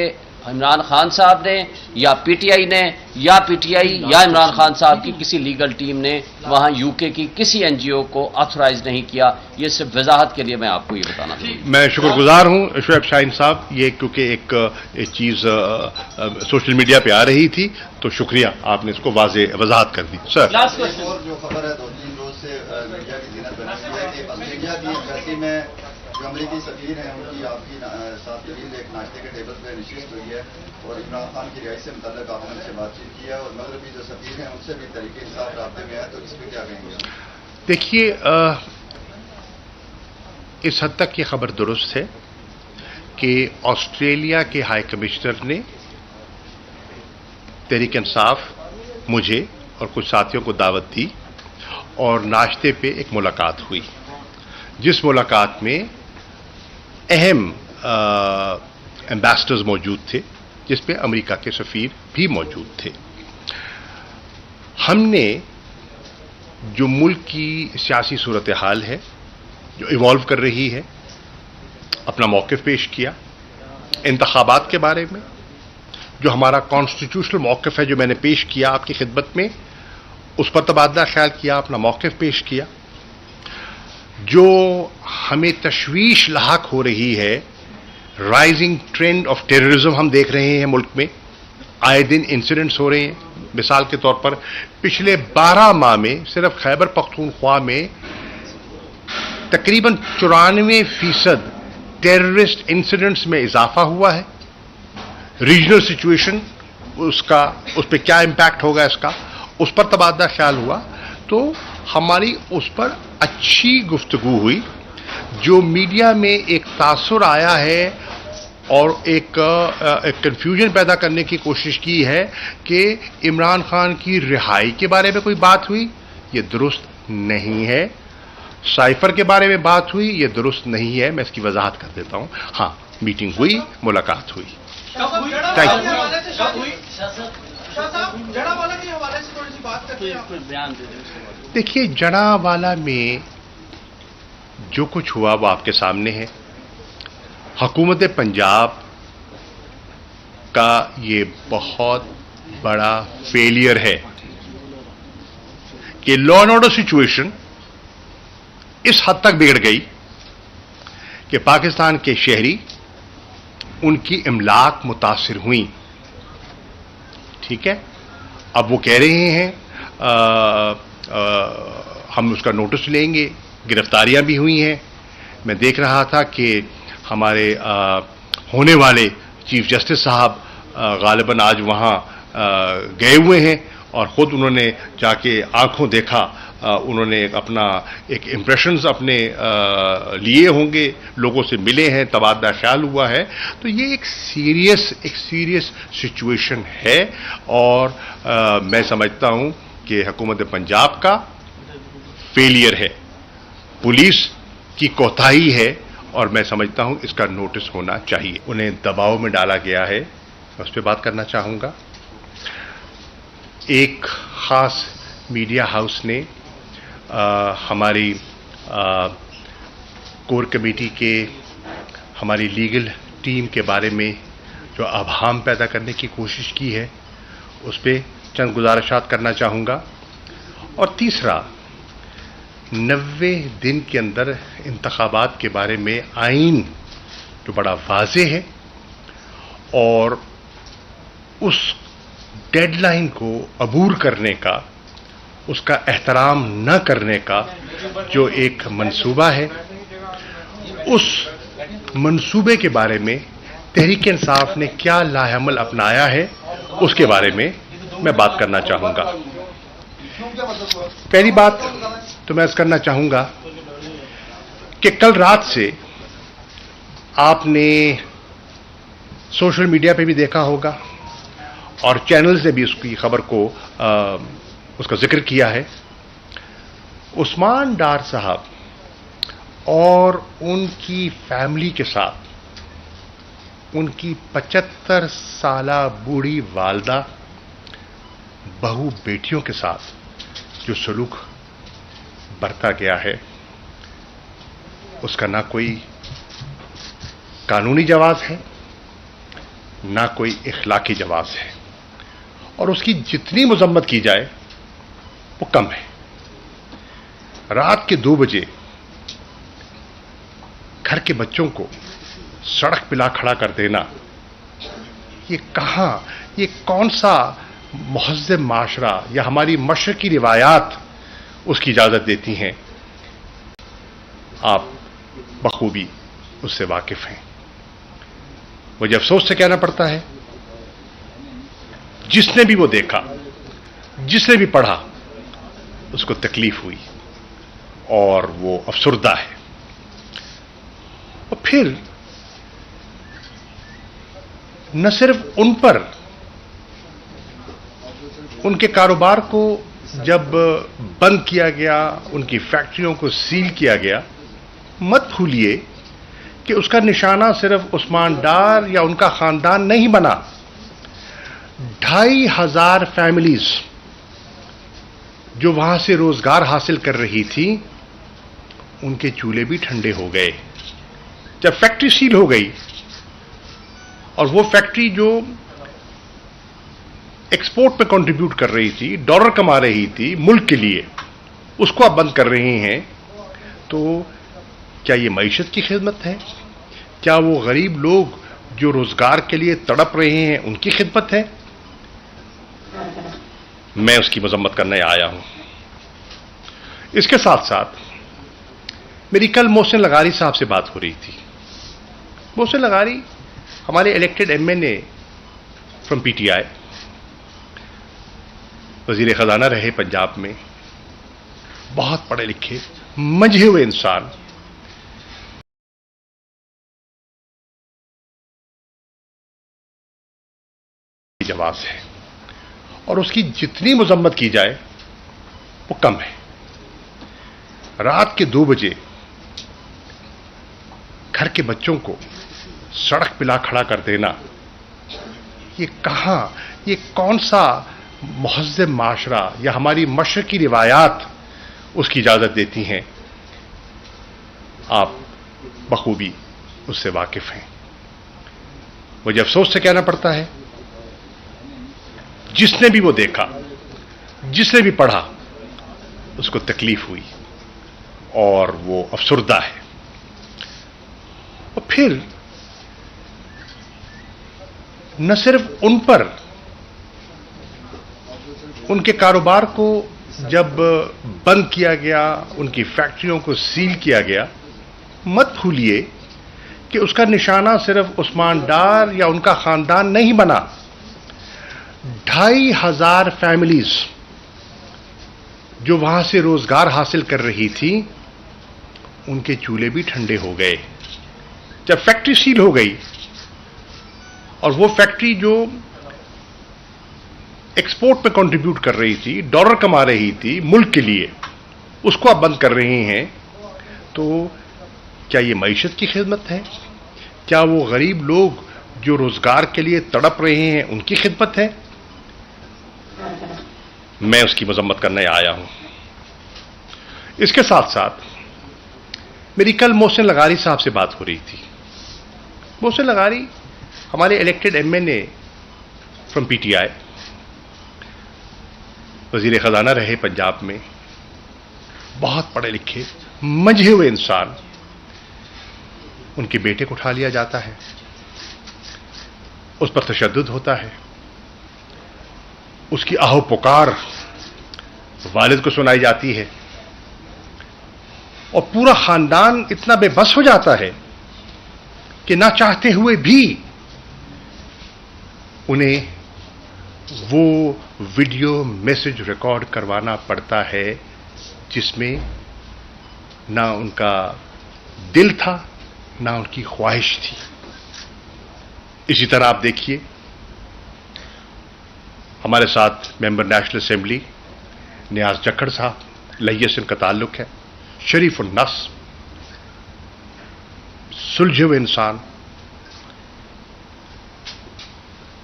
इमरान खान साहब ने या पीटीआई ने या पीटीआई या इमरान खान साहब की किसी लीगल टीम ने वहां यूके की किसी एनजीओ को ऑथोराइज नहीं किया। ये सिर्फ वजाहत के लिए मैं आपको ये बताना चाहूँगा। मैं शुक्रगुजार हूं शुएब शाहीन साहब, ये क्योंकि एक चीज़ सोशल मीडिया पे आ रही थी तो शुक्रिया, आपने इसको वजाहत कर दी। Sir, last question. और जो खबर है 2-3 रोज से मीडिया की ज़ीनत बनी हुई है कि अल्जीरिया की एम्बेसी में जो अमरीकी सफीर हैं उनकी आपकी साथ तवील एक नाश्ते के टेबल पर नशिस्त हुई है और इमरान खान की रिहाई से मुतल्लिक़ आपने उनसे बातचीत की है और मगरबी जो सफीर हैं उनसे भी तहरीक इंसाफ राब्ते में है, तो इस पर क्या कहेंगे? देखिए, इस हद तक ये खबर दुरुस्त है कि ऑस्ट्रेलिया के हाई कमिश्नर ने तहरीक इंसाफ मुझे और कुछ साथियों को दावत दी और नाश्ते पे एक मुलाकात हुई, जिस मुलाकात में अहम एम्बेसडर्स मौजूद थे, जिस पे अमेरिका के सफीर भी मौजूद थे। हमने जो मुल्क की सियासी सूरत हाल है जो इवॉल्व कर रही है, अपना मौक़िफ़ पेश किया इंतखाबात के बारे में, जो हमारा कॉन्स्टिट्यूशनल मौक़िफ़ है जो मैंने पेश किया आपकी खिदमत में, उस पर तबादला ख्याल किया, अपना मौक़िफ़ पेश किया। जो हमें तशवीश लाहक हो रही है, राइजिंग ट्रेंड ऑफ टेररिज्म हम देख रहे हैं मुल्क में, आए दिन इंसिडेंट्स हो रहे हैं। मिसाल के तौर पर पिछले 12 माह में सिर्फ खैबर पख्तूनख्वा में तकरीबन 94% टेररिस्ट इंसिडेंट्स में इजाफा हुआ है। रीजनल सिचुएशन उस पर क्या इम्पैक्ट होगा इसका, उस पर तबादला ख्याल हुआ। तो हमारी उस पर अच्छी गुफ्तगू हुई। जो मीडिया में एक तासुर आया है और एक कन्फ्यूजन पैदा करने की कोशिश की है कि इमरान खान की रिहाई के बारे में कोई बात हुई, ये दुरुस्त नहीं है। साइफर के बारे में बात हुई, ये दुरुस्त नहीं है। मैं इसकी वजाहत कर देता हूं। हाँ, मीटिंग हुई, मुलाकात हुई। जड़ावाला के हवाले से थोड़ी सी बात करते हैं। देखिए, जड़ावाला में जो कुछ हुआ वो आपके सामने है। हुकूमत पंजाब का ये बहुत बड़ा फेलियर है कि लॉ एंड ऑर्डर सिचुएशन इस हद तक बिगड़ गई कि पाकिस्तान के शहरी उनकी इमलाक मुतासिर हुई। ठीक है, अब वो कह रहे हैं हम उसका नोटिस लेंगे, गिरफ्तारियां भी हुई हैं। मैं देख रहा था कि हमारे होने वाले चीफ जस्टिस साहब गालिबन आज वहाँ गए हुए हैं और ख़ुद उन्होंने जाके आंखों देखा, उन्होंने अपना एक इम्प्रेशंस अपने लिए होंगे, लोगों से मिले हैं, तबादला ख्याल हुआ है। तो ये एक सीरियस सिचुएशन है और मैं समझता हूँ कि हुकूमत पंजाब का फेलियर है, पुलिस की कोताही है और मैं समझता हूँ इसका नोटिस होना चाहिए। उन्हें दबाव में डाला गया है, मैं उस पर बात करना चाहूँगा। एक ख़ास मीडिया हाउस ने हमारी कोर कमेटी के हमारी लीगल टीम के बारे में जो अभाम पैदा करने की कोशिश की है, उस पर चंद गुजारिशात करना चाहूँगा। और तीसरा, 90 दिन के अंदर इंतखाबात के बारे में आइन जो बड़ा वाज़े है और उस डेडलाइन को अबूर करने का, उसका एहतराम न करने का जो एक मंसूबा है, उस मंसूबे के बारे में तहरीक इंसाफ ने क्या लाएअमल अपनाया है, उसके बारे में मैं बात करना चाहूँगा। पहली बात तो मैं करना चाहूँगा कि कल रात से आपने सोशल मीडिया पे भी देखा होगा और चैनल्स ने भी उसकी खबर को उसका जिक्र किया है। उस्मान डार साहब और उनकी फैमिली के साथ उनकी 75 साला बूढ़ी वालदा, बहू बेटियों के साथ जो सलूक बरता गया है, उसका ना कोई कानूनी जवाब है, ना कोई इखलाकी जवाब है और उसकी जितनी मजम्मत की जाए वो कम है। रात के 2 बजे घर के बच्चों को सड़क पे ला खड़ा कर देना, ये कहाँ, ये कौन सा महज़्ज़ब माशरा या हमारी मशरकी रिवायात उसकी इजाज़त देती हैं? आप बखूबी उससे वाकिफ हैं। मुझे अफसोस से कहना पड़ता है, जिसने भी वो देखा, जिसने भी पढ़ा, उसको तकलीफ हुई और वो अफसुर्दा है। और फिर न सिर्फ उन पर, उनके कारोबार को जब बंद किया गया, उनकी फैक्ट्रियों को सील किया गया, मत भूलिए कि उसका निशाना सिर्फ उस्मान डार या उनका खानदान नहीं बना। 2500 फैमिलीज जो वहां से रोजगार हासिल कर रही थी, उनके चूल्हे भी ठंडे हो गए जब फैक्ट्री सील हो गई। और वो फैक्ट्री जो एक्सपोर्ट पे कंट्रीब्यूट कर रही थी, डॉलर कमा रही थी मुल्क के लिए, उसको आप बंद कर रहे हैं। तो क्या ये मईशत की खिदमत है? क्या वो गरीब लोग जो रोजगार के लिए तड़प रहे हैं, उनकी खिदमत है? मैं उसकी मजम्मत करने आया हूं। इसके साथ साथ मेरी कल मोहसिन लगारी साहब से बात हो रही थी। मोहसिन लगारी हमारे इलेक्टेड एमएनए फ्रॉम पीटीआई, वजीर खजाना रहे पंजाब में, बहुत पढ़े लिखे मंझे हुए इंसान। जवाब है और उसकी जितनी मजम्मत की जाए वो कम है। रात के 2 बजे घर के बच्चों को सड़क पे ला खड़ा कर देना, ये कहाँ, ये कौन सा महज़्ज़ब माशरा या हमारी मशरकी रिवायात उसकी इजाज़त देती हैं? आप बखूबी उससे वाकिफ हैं। मुझे अफसोस से कहना पड़ता है, जिसने भी वो देखा, जिसने भी पढ़ा, उसको तकलीफ हुई और वो अफसुर्दा है। और फिर न सिर्फ उन पर, उनके कारोबार को जब बंद किया गया, उनकी फैक्ट्रियों को सील किया गया, मत भूलिए कि उसका निशाना सिर्फ उस्मान डार या उनका खानदान नहीं बना। 2500 फैमिलीज जो वहां से रोजगार हासिल कर रही थी, उनके चूल्हे भी ठंडे हो गए। जब फैक्ट्री सील हो गई और वो फैक्ट्री जो एक्सपोर्ट पे कंट्रीब्यूट कर रही थी, डॉलर कमा रही थी मुल्क के लिए, उसको आप बंद कर रहे हैं, तो क्या ये मईशत की खिदमत है? क्या वो गरीब लोग जो रोजगार के लिए तड़प रहे हैं, उनकी खिदमत है? मैं उसकी मजम्मत करने आया हूं। इसके साथ साथ मेरी कल मोहसिन लगारी साहब से बात हो रही थी। मोहसिन लगारी हमारे इलेक्टेड एमएनए फ्रॉम पीटीआई, वजीर खजाना रहे पंजाब में, बहुत पढ़े लिखे मंझे हुए इंसान। उनके बेटे को उठा लिया जाता है, उस पर तशद्दुद होता है, उसकी आहो पुकार वालिद को सुनाई जाती है और पूरा खानदान इतना बेबस हो जाता है कि ना चाहते हुए भी उन्हें वो वीडियो मैसेज रिकॉर्ड करवाना पड़ता है जिसमें ना उनका दिल था, ना उनकी ख्वाहिश थी। इसी तरह आप देखिए, हमारे साथ मेंबर नेशनल असेंबली नियाज जक्खड़ साहब, लहिया से उनका ताल्लुक है, शरीफ उन नस, सुलझे हुए इंसान।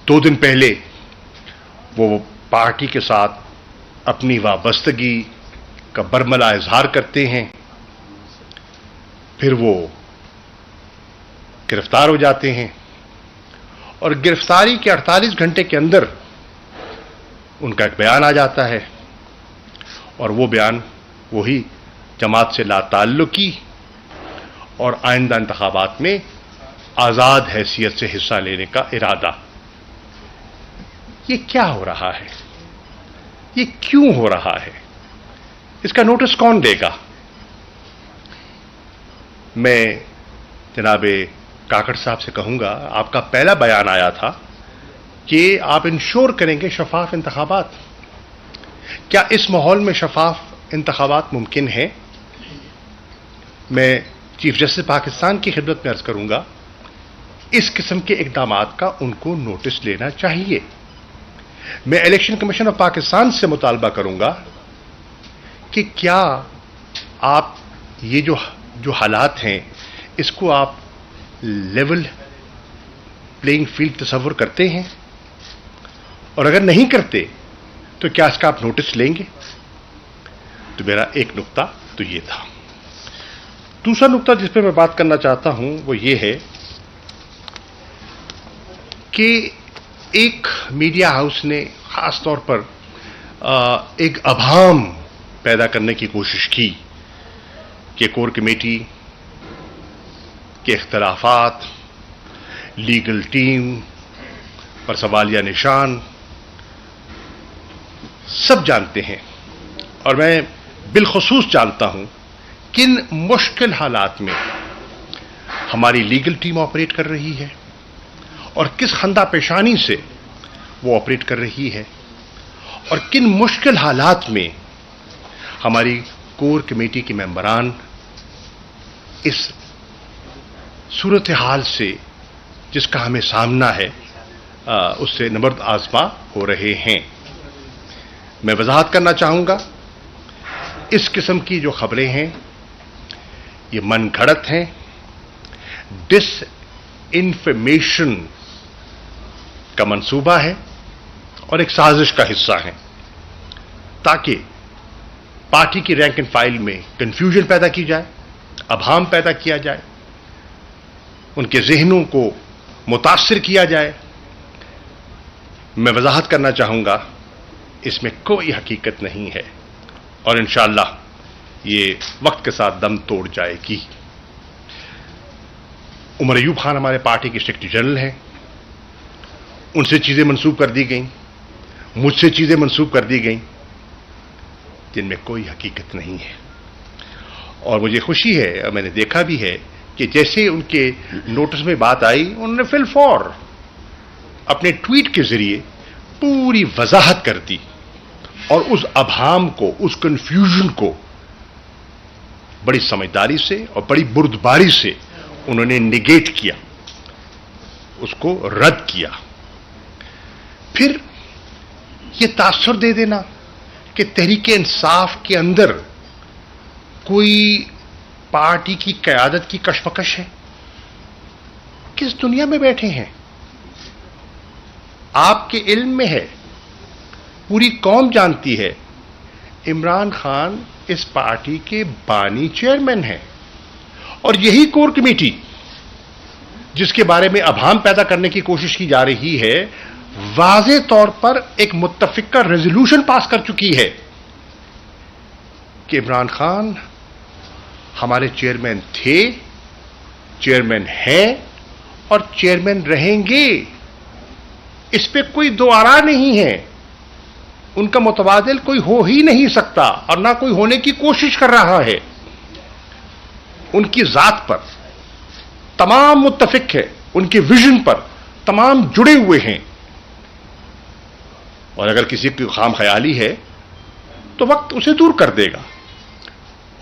2 दिन पहले वो पार्टी के साथ अपनी वाबस्तगी का बरमला इजहार करते हैं, फिर वो गिरफ्तार हो जाते हैं और गिरफ्तारी के 48 घंटे के अंदर उनका एक बयान आ जाता है और वो बयान वही जमात से लाताल्लुकी और आइंदा इंतखाबात में आजाद हैसियत से हिस्सा लेने का इरादा। ये क्या हो रहा है? ये क्यों हो रहा है? इसका नोटिस कौन देगा? मैं जनाबे काकड़ साहब से कहूंगा, आपका पहला बयान आया था कि आप इंश्योर करेंगे शफाफ इंतखाबात। क्या इस माहौल में शफाफ इंतखाबात मुमकिन है? मैं चीफ जस्टिस पाकिस्तान की खिदमत में अर्ज करूंगा, इस किस्म के इकदामात का उनको नोटिस लेना चाहिए। मैं इलेक्शन कमीशन ऑफ पाकिस्तान से मुतालबा करूंगा कि क्या आप ये जो हालात हैं, इसको आप लेवल प्लेइंग फील्ड तस्वुर करते हैं, और अगर नहीं करते तो क्या इसका आप नोटिस लेंगे? तो मेरा एक नुक्ता तो ये था। दूसरा नुक्ता जिस पे मैं बात करना चाहता हूं वो ये है कि एक मीडिया हाउस ने खास तौर पर एक अभाम पैदा करने की कोशिश की कि कोर कमेटी के इख्तलाफात, लीगल टीम पर सवालिया निशान सब जानते हैं, और मैं बिलखुसूस जानता हूं किन मुश्किल हालात में हमारी लीगल टीम ऑपरेट कर रही है और किस खंदा पेशानी से वो ऑपरेट कर रही है, और किन मुश्किल हालात में हमारी कोर कमेटी के मेंबरान इस सूरत हाल से जिसका हमें सामना है उससे नबर्द आज़मा हो रहे हैं। मैं वजाहत करना चाहूंगा, इस किस्म की जो खबरें हैं ये मन घड़त हैं, डिस इन्फॉर्मेशन का मंसूबा है और एक साजिश का हिस्सा है ताकि पार्टी की रैंक एंड फाइल में कंफ्यूजन पैदा की जाए, अभाम पैदा किया जाए, उनके जहनों को मुतासिर किया जाए, मैं वजाहत करना चाहूंगा, इसमें कोई हकीकत नहीं है और इंशाअल्लाह ये वक्त के साथ दम तोड़ जाएगी। उमर अयूब खान हमारे पार्टी के सेक्रेटरी जनरल हैं, उनसे चीजें मंसूब कर दी गई, मुझसे चीजें मंसूब कर दी गई जिनमें कोई हकीकत नहीं है। और मुझे खुशी है और मैंने देखा भी है कि जैसे उनके नोटिस में बात आई, उन्होंने फिल फौर अपने ट्वीट के जरिए पूरी वजाहत कर दी और उस अभाम को, उस कंफ्यूजन को बड़ी समझदारी से और बड़ी बुर्दबारी से उन्होंने निगेट किया, उसको रद्द किया। फिर यह तासुर दे देना कि तहरीक इंसाफ के अंदर कोई पार्टी की क़यादत की कशमकश है। किस दुनिया में बैठे हैं? आपके इल्म में है, पूरी कौम जानती है, इमरान खान इस पार्टी के बानी चेयरमैन हैं और यही कोर कमेटी जिसके बारे में अभाम पैदा करने की कोशिश की जा रही है, वाज़े तौर पर एक मुत्तफिका रेजोल्यूशन पास कर चुकी है कि इमरान खान हमारे चेयरमैन थे, चेयरमैन हैं और चेयरमैन रहेंगे। इस पे कोई दो आरा नहीं है, उनका मुतबादिल कोई हो ही नहीं सकता और ना कोई होने की कोशिश कर रहा है। उनकी जात पर तमाम मुत्तफिक है, उनके विजन पर तमाम जुड़े हुए हैं और अगर किसी की खाम ख्याली है तो वक्त उसे दूर कर देगा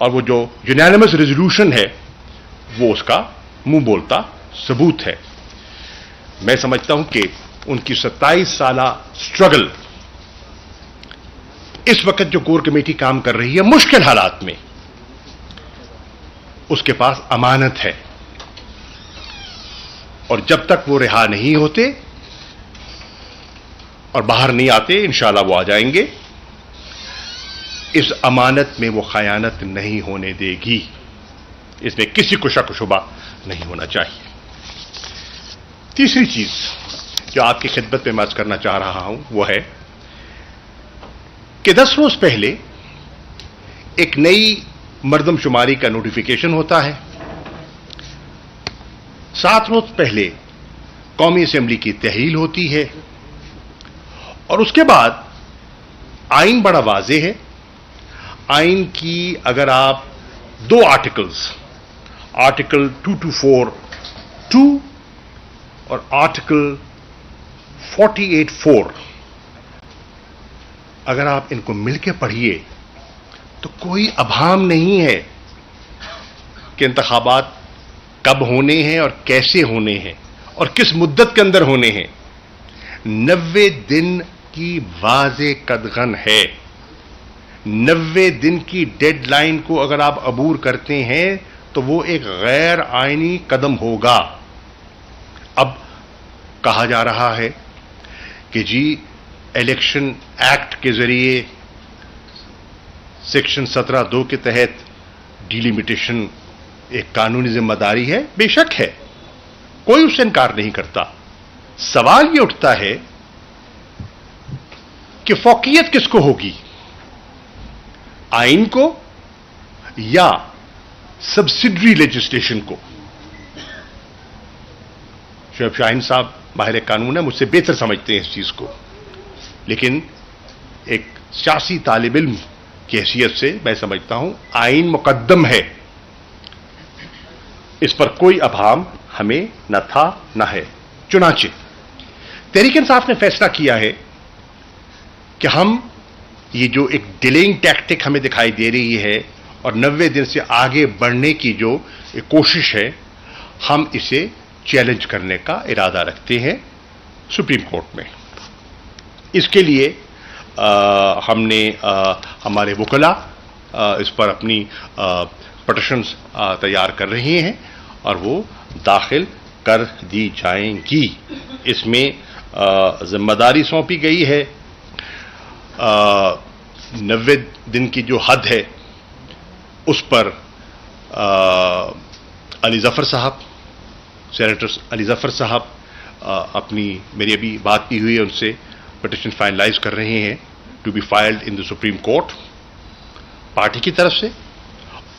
और वो जो यूनानिमस रेजोल्यूशन है वो उसका मुंह बोलता सबूत है। मैं समझता हूं कि उनकी 27 साला स्ट्रगल इस वक्त जो कोर कमेटी काम कर रही है मुश्किल हालात में, उसके पास अमानत है और जब तक वो रिहा नहीं होते और बाहर नहीं आते, इंशाअल्लाह वो आ जाएंगे, इस अमानत में वो खयानत नहीं होने देगी। इसमें किसी को शक शुबा नहीं होना चाहिए। तीसरी चीज जो आपकी खिदमत में मैं अर्ज करना चाह रहा हूं वो है कि 10 रोज पहले एक नई मर्दमशुमारी का नोटिफिकेशन होता है, 7 रोज पहले कौमी असेंबली की तहरील होती है और उसके बाद आइन बड़ा वाज़े है। आइन की अगर आप 2 आर्टिकल्स, आर्टिकल 224(2) और आर्टिकल 48(4) अगर आप इनको मिलकर पढ़िए तो कोई अभाम नहीं है कि इंतखाबात कब होने हैं और कैसे होने हैं और किस मुद्दत के अंदर होने हैं। 90 दिन की वाज़े कदगन है। 90 दिन की डेडलाइन को अगर आप अबूर करते हैं तो वो एक गैर आईनी कदम होगा। अब कहा जा रहा है कि जी इलेक्शन एक्ट के जरिए सेक्शन 17(2) के तहत डिलिमिटेशन एक कानूनी जिम्मेदारी है। बेशक है, कोई उससे इनकार नहीं करता। सवाल यह उठता है कि फौकियत किसको होगी, आइन को या सब्सिडरी लेजिस्लेशन को। शोएब शाहीन साहब माहिर कानून है, मुझसे बेहतर समझते हैं इस चीज को, लेकिन एक सियासी तालिब इल्म की हैसियत से मैं समझता हूं आइन मुकद्दम है, इस पर कोई अभाम हमें न था न है। चुनांचे तहरीक इंसाफ ने फैसला किया है कि हम ये जो एक डिलेइंग टैक्टिक हमें दिखाई दे रही है और 90 दिन से आगे बढ़ने की जो एक कोशिश है, हम इसे चैलेंज करने का इरादा रखते हैं सुप्रीम कोर्ट में। इसके लिए हमने हमारे वकला इस पर अपनी पटिशन्स तैयार कर रहे हैं और वो दाखिल कर दी जाएंगी। इसमें जिम्मेदारी सौंपी गई है 90 दिन की जो हद है उस पर अली जफर साहब, सेनेटर अली जफर साहब अपनी, मेरी अभी बात की हुई है उनसे, पिटिशन फाइनलाइज कर रहे हैं to be filed in the Supreme Court party की तरफ से,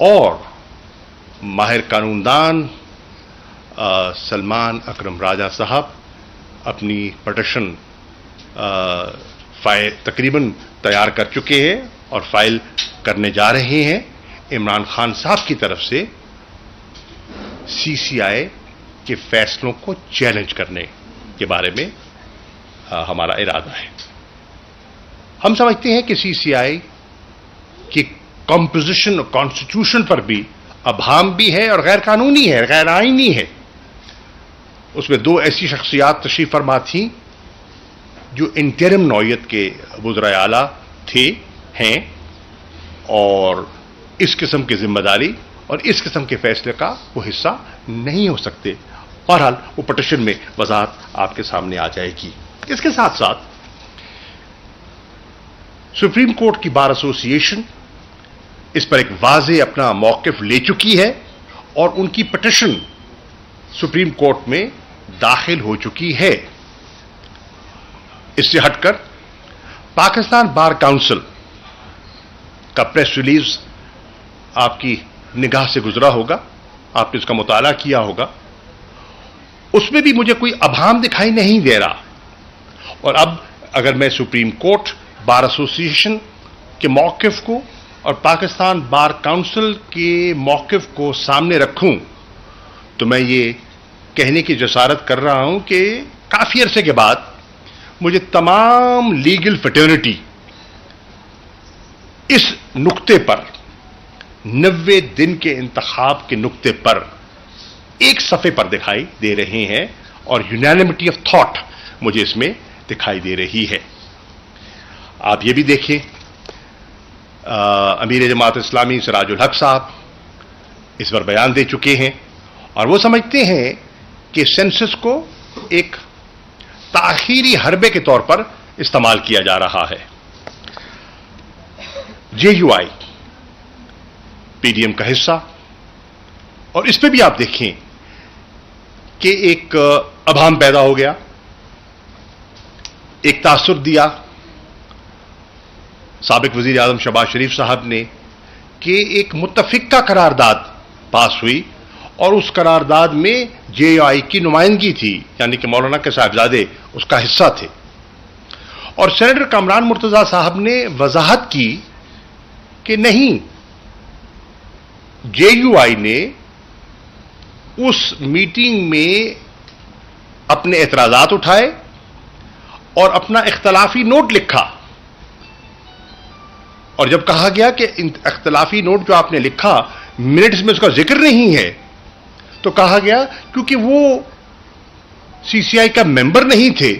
और माहिर कानूनदान सलमान अकरम राजा साहब अपनी पिटिशन तकरीबन तैयार कर चुके हैं और फाइल करने जा रहे हैं इमरान खान साहब की तरफ से सीसीआई के फैसलों को चैलेंज करने के बारे में हमारा इरादा है। हम समझते हैं कि सीसीआई की कंपोजिशन और कॉन्स्टिट्यूशन पर भी अभाम भी है और गैर कानूनी है, गैर आईनी है। उसमें दो ऐसी शख्सियात तशरीफ फरमा थी जो इंटरिम नौयत के वज़राए आला हैं और इस किस्म की जिम्मेदारी और इस किस्म के फैसले का वो हिस्सा नहीं हो सकते। बहरहाल वो पिटिशन में वजाहत आपके सामने आ जाएगी। इसके साथ साथ सुप्रीम कोर्ट की बार एसोसिएशन इस पर एक वाज़े अपना मौक़िफ़ ले चुकी है और उनकी पिटिशन सुप्रीम कोर्ट में दाखिल हो चुकी है। इससे हटकर पाकिस्तान बार काउंसिल का प्रेस रिलीज आपकी निगाह से गुजरा होगा, आपने इसका मुताला किया होगा। उसमें भी मुझे कोई अभाम दिखाई नहीं दे रहा। और अब अगर मैं सुप्रीम कोर्ट बार एसोसिएशन के मौक़िफ़ को और पाकिस्तान बार काउंसिल के मौक़िफ़ को सामने रखूं तो मैं ये कहने की जसारत कर रहा हूं कि काफ़ी अरसे के बाद मुझे तमाम लीगल फ्रेटर्निटी इस नुक्ते पर 90 दिन के इंतखाब के नुक्ते पर एक सफ़े पर दिखाई दे रहे हैं और यूनानिमिटी ऑफ थॉट मुझे इसमें दिखाई दे रही है। आप ये भी देखें, अमीर जमात इस्लामी सिराजुल हक साहब इस पर बयान दे चुके हैं और वो समझते हैं कि सेंसस को एक ताखीरी हरबे के तौर पर इस्तेमाल किया जा रहा है। जेयूआई पीडीएम का हिस्सा, और इस पे भी आप देखें कि एक अभाम पैदा हो गया, एक तासुर दिया साबिक वजीर आजम शहबाज शरीफ साहब ने कि एक मुत्तफिका करारदाद पास हुई और उस करारदाद में जेयूआई की नुमाइंदगी थी, यानी कि मौलाना के साहिबजादे उसका हिस्सा थे। और सेनेटर कामरान मुर्तजा साहब ने वजाहत की कि नहीं, जेयूआई ने उस मीटिंग में अपने एतराजात उठाए और अपना इख्तलाफी नोट लिखा। और जब कहा गया कि इख्तलाफी नोट जो आपने लिखा मिनट्स में उसका जिक्र नहीं है, तो कहा गया क्योंकि वो सीसीआई का मेंबर नहीं थे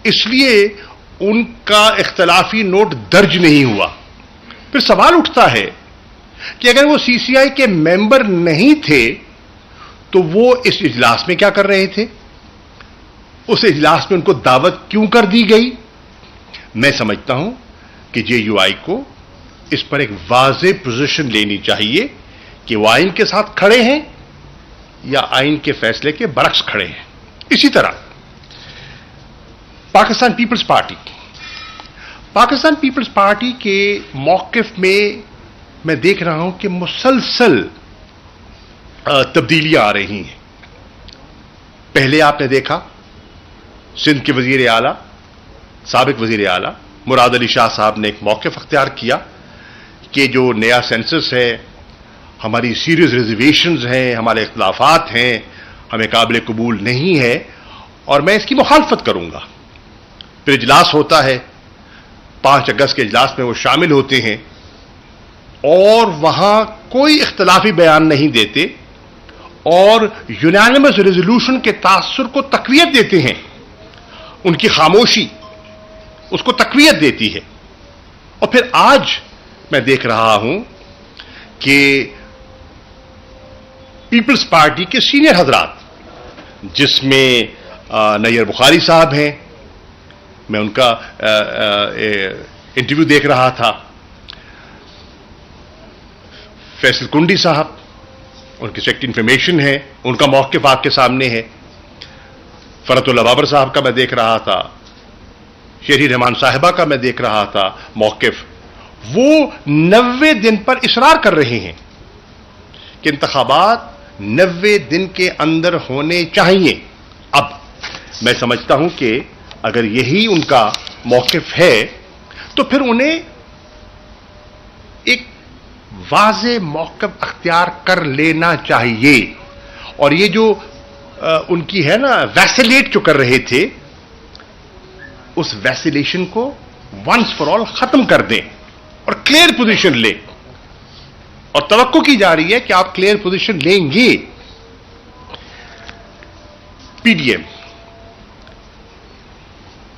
इसलिए उनका इख्तलाफी नोट दर्ज नहीं हुआ। फिर सवाल उठता है कि अगर वो सीसीआई के मेंबर नहीं थे तो वो इस इजलास में क्या कर रहे थे, उस इजलास में उनको दावत क्यों कर दी गई। मैं समझता हूं कि जेयूआई को इस पर एक वाज़े पोजीशन लेनी चाहिए कि वो आइन के साथ खड़े हैं या आइन के फैसले के बरक्स खड़े हैं। इसी तरह पाकिस्तान पीपल्स पार्टी के मौक़िफ़ में मैं देख रहा हूं कि मुसलसल तब्दीलियां आ रही हैं। पहले आपने देखा सिंध के वजीर आला, साबिक वजीर आला मुराद अली शाह साहब ने एक मौक़िफ़ अख्तियार किया कि जो नया सेंसस है, हमारी सीरियस रिजर्वेशंस हैं, हमारे इख्तिलाफात हैं, हमें काबिल कबूल नहीं है और मैं इसकी मुखालफत करूंगा। फिर इजलास होता है, 5 अगस्त के इजलास में वो शामिल होते हैं और वहां कोई इख्तिलाफी बयान नहीं देते और यूनानिमस रेजोल्यूशन के तासुर को तकवीयत देते हैं। उनकी खामोशी उसको तकवीयत देती है। और फिर आज मैं देख रहा हूं कि पीपल्स पार्टी के सीनियर हजरात, जिसमें नैयर बुखारी साहब हैं, मैं उनका इंटरव्यू देख रहा था, फैसल कुंडी साहब उनकी सेक्रेटरी इंफॉर्मेशन है, उनका मौक़िफ़ आपके सामने है, फरतुल्लाह बाबर साहब का मैं देख रहा था, शेरी रहमान साहिबा का मैं देख रहा था मौकिफ, वो 90 दिन पर इसरार कर रहे हैं कि इंतखाबात 90 दिन के अंदर होने चाहिए। अब मैं समझता हूं कि अगर यही उनका मौकिफ है तो फिर उन्हें एक वाज़े मौकिफ अख्तियार कर लेना चाहिए। और ये जो उनकी है ना वैसिलेट जो कर रहे थे, उस वैसिलेशन को वंस फॉर ऑल खत्म कर दें और क्लियर पोजीशन लें। और तवक्को की जा रही है कि आप क्लियर पोजीशन लेंगे। पीडीएम,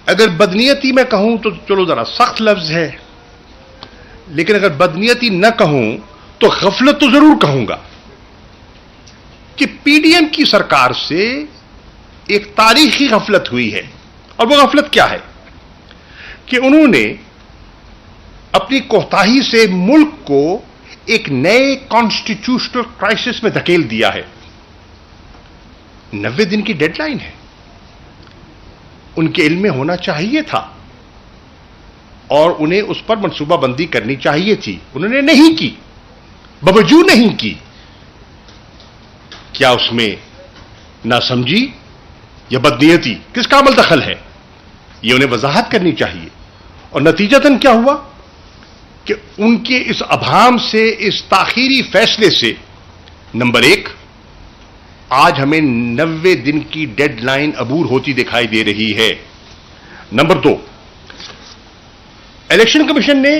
अगर बदनीयती मैं कहूं तो चलो जरा सख्त लफ्ज है, लेकिन अगर बदनीयती न कहूं तो गफलत तो जरूर कहूंगा कि पीडीएम की सरकार से एक तारीखी गफलत हुई है। और वो गफलत क्या है कि उन्होंने अपनी कोताही से मुल्क को एक नए कॉन्स्टिट्यूशनल क्राइसिस में धकेल दिया है। 90 दिन की डेडलाइन है, उनके इल्म में होना चाहिए था और उन्हें उस पर मंसूबाबंदी करनी चाहिए थी। उन्होंने नहीं की, बवजूद नहीं की। क्या उसमें नासमझी या बदनीयती, किसका अमल दखल है, यह उन्हें वजाहत करनी चाहिए। और नतीजतन क्या हुआ कि उनके इस अभाम से, इस ताखीरी फैसले से, नंबर 1, आज हमें 90 दिन की डेडलाइन अबूर होती दिखाई दे रही है। नंबर 2, इलेक्शन कमीशन ने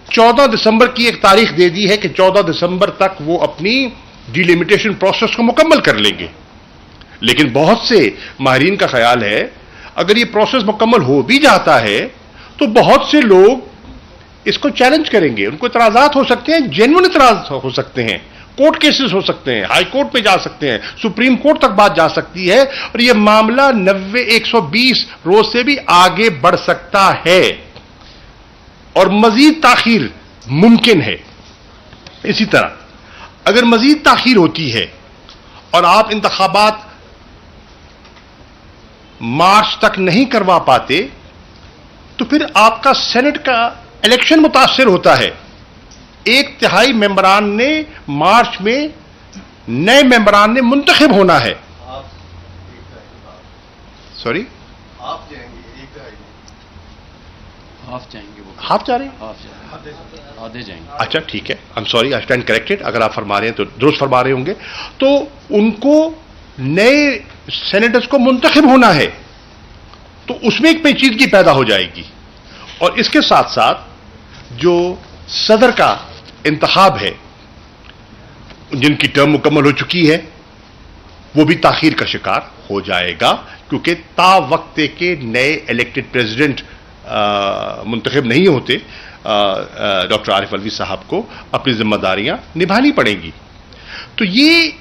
14 दिसंबर की एक तारीख दे दी है कि 14 दिसंबर तक वो अपनी डिलिमिटेशन प्रोसेस को मुकम्मल कर लेंगे। लेकिन बहुत से माहिरीन का ख्याल है अगर ये प्रोसेस मुकम्मल हो भी जाता है तो बहुत से लोग इसको चैलेंज करेंगे, उनको इतराजात हो सकते हैं, जेन्युइन इतराज हो सकते हैं, कोर्ट केसेस हो सकते हैं, हाई कोर्ट में जा सकते हैं, सुप्रीम कोर्ट तक बात जा सकती है और यह मामला 120 रोज से भी आगे बढ़ सकता है और मजीद ताखीर मुमकिन है। इसी तरह अगर मजीद ताखीर होती है और आप इंतखाबात मार्च तक नहीं करवा पाते तो फिर आपका सेनेट का इलेक्शन मुतासिर होता है। 1/3 मेंबरान ने मार्च में, नए मेंबरान ने मुंतखब होना है। सॉरी, आप जाएंगे, एक हाफ जाएंगे, वो हाफ जा रहे हैं, आधे जाएंगे। अच्छा ठीक है, I am sorry, I stand corrected. अगर आप फरमा रहे हैं तो दुरुस्त फरमा रहे होंगे। तो उनको नए सेनेटर्स को मुंतखब होना है, तो उसमें एक पेचीदगी पैदा हो जाएगी। और इसके साथ साथ जो सदर का इंतखाब है, जिनकी टर्म मुकम्मल हो चुकी है, वो भी ताखीर का शिकार हो जाएगा क्योंकि तावक्ते के नए इलेक्टेड प्रेसिडेंट मुंतखब नहीं होते। डॉक्टर आरिफ अलवी साहब को अपनी जिम्मेदारियां निभानी पड़ेंगी। तो ये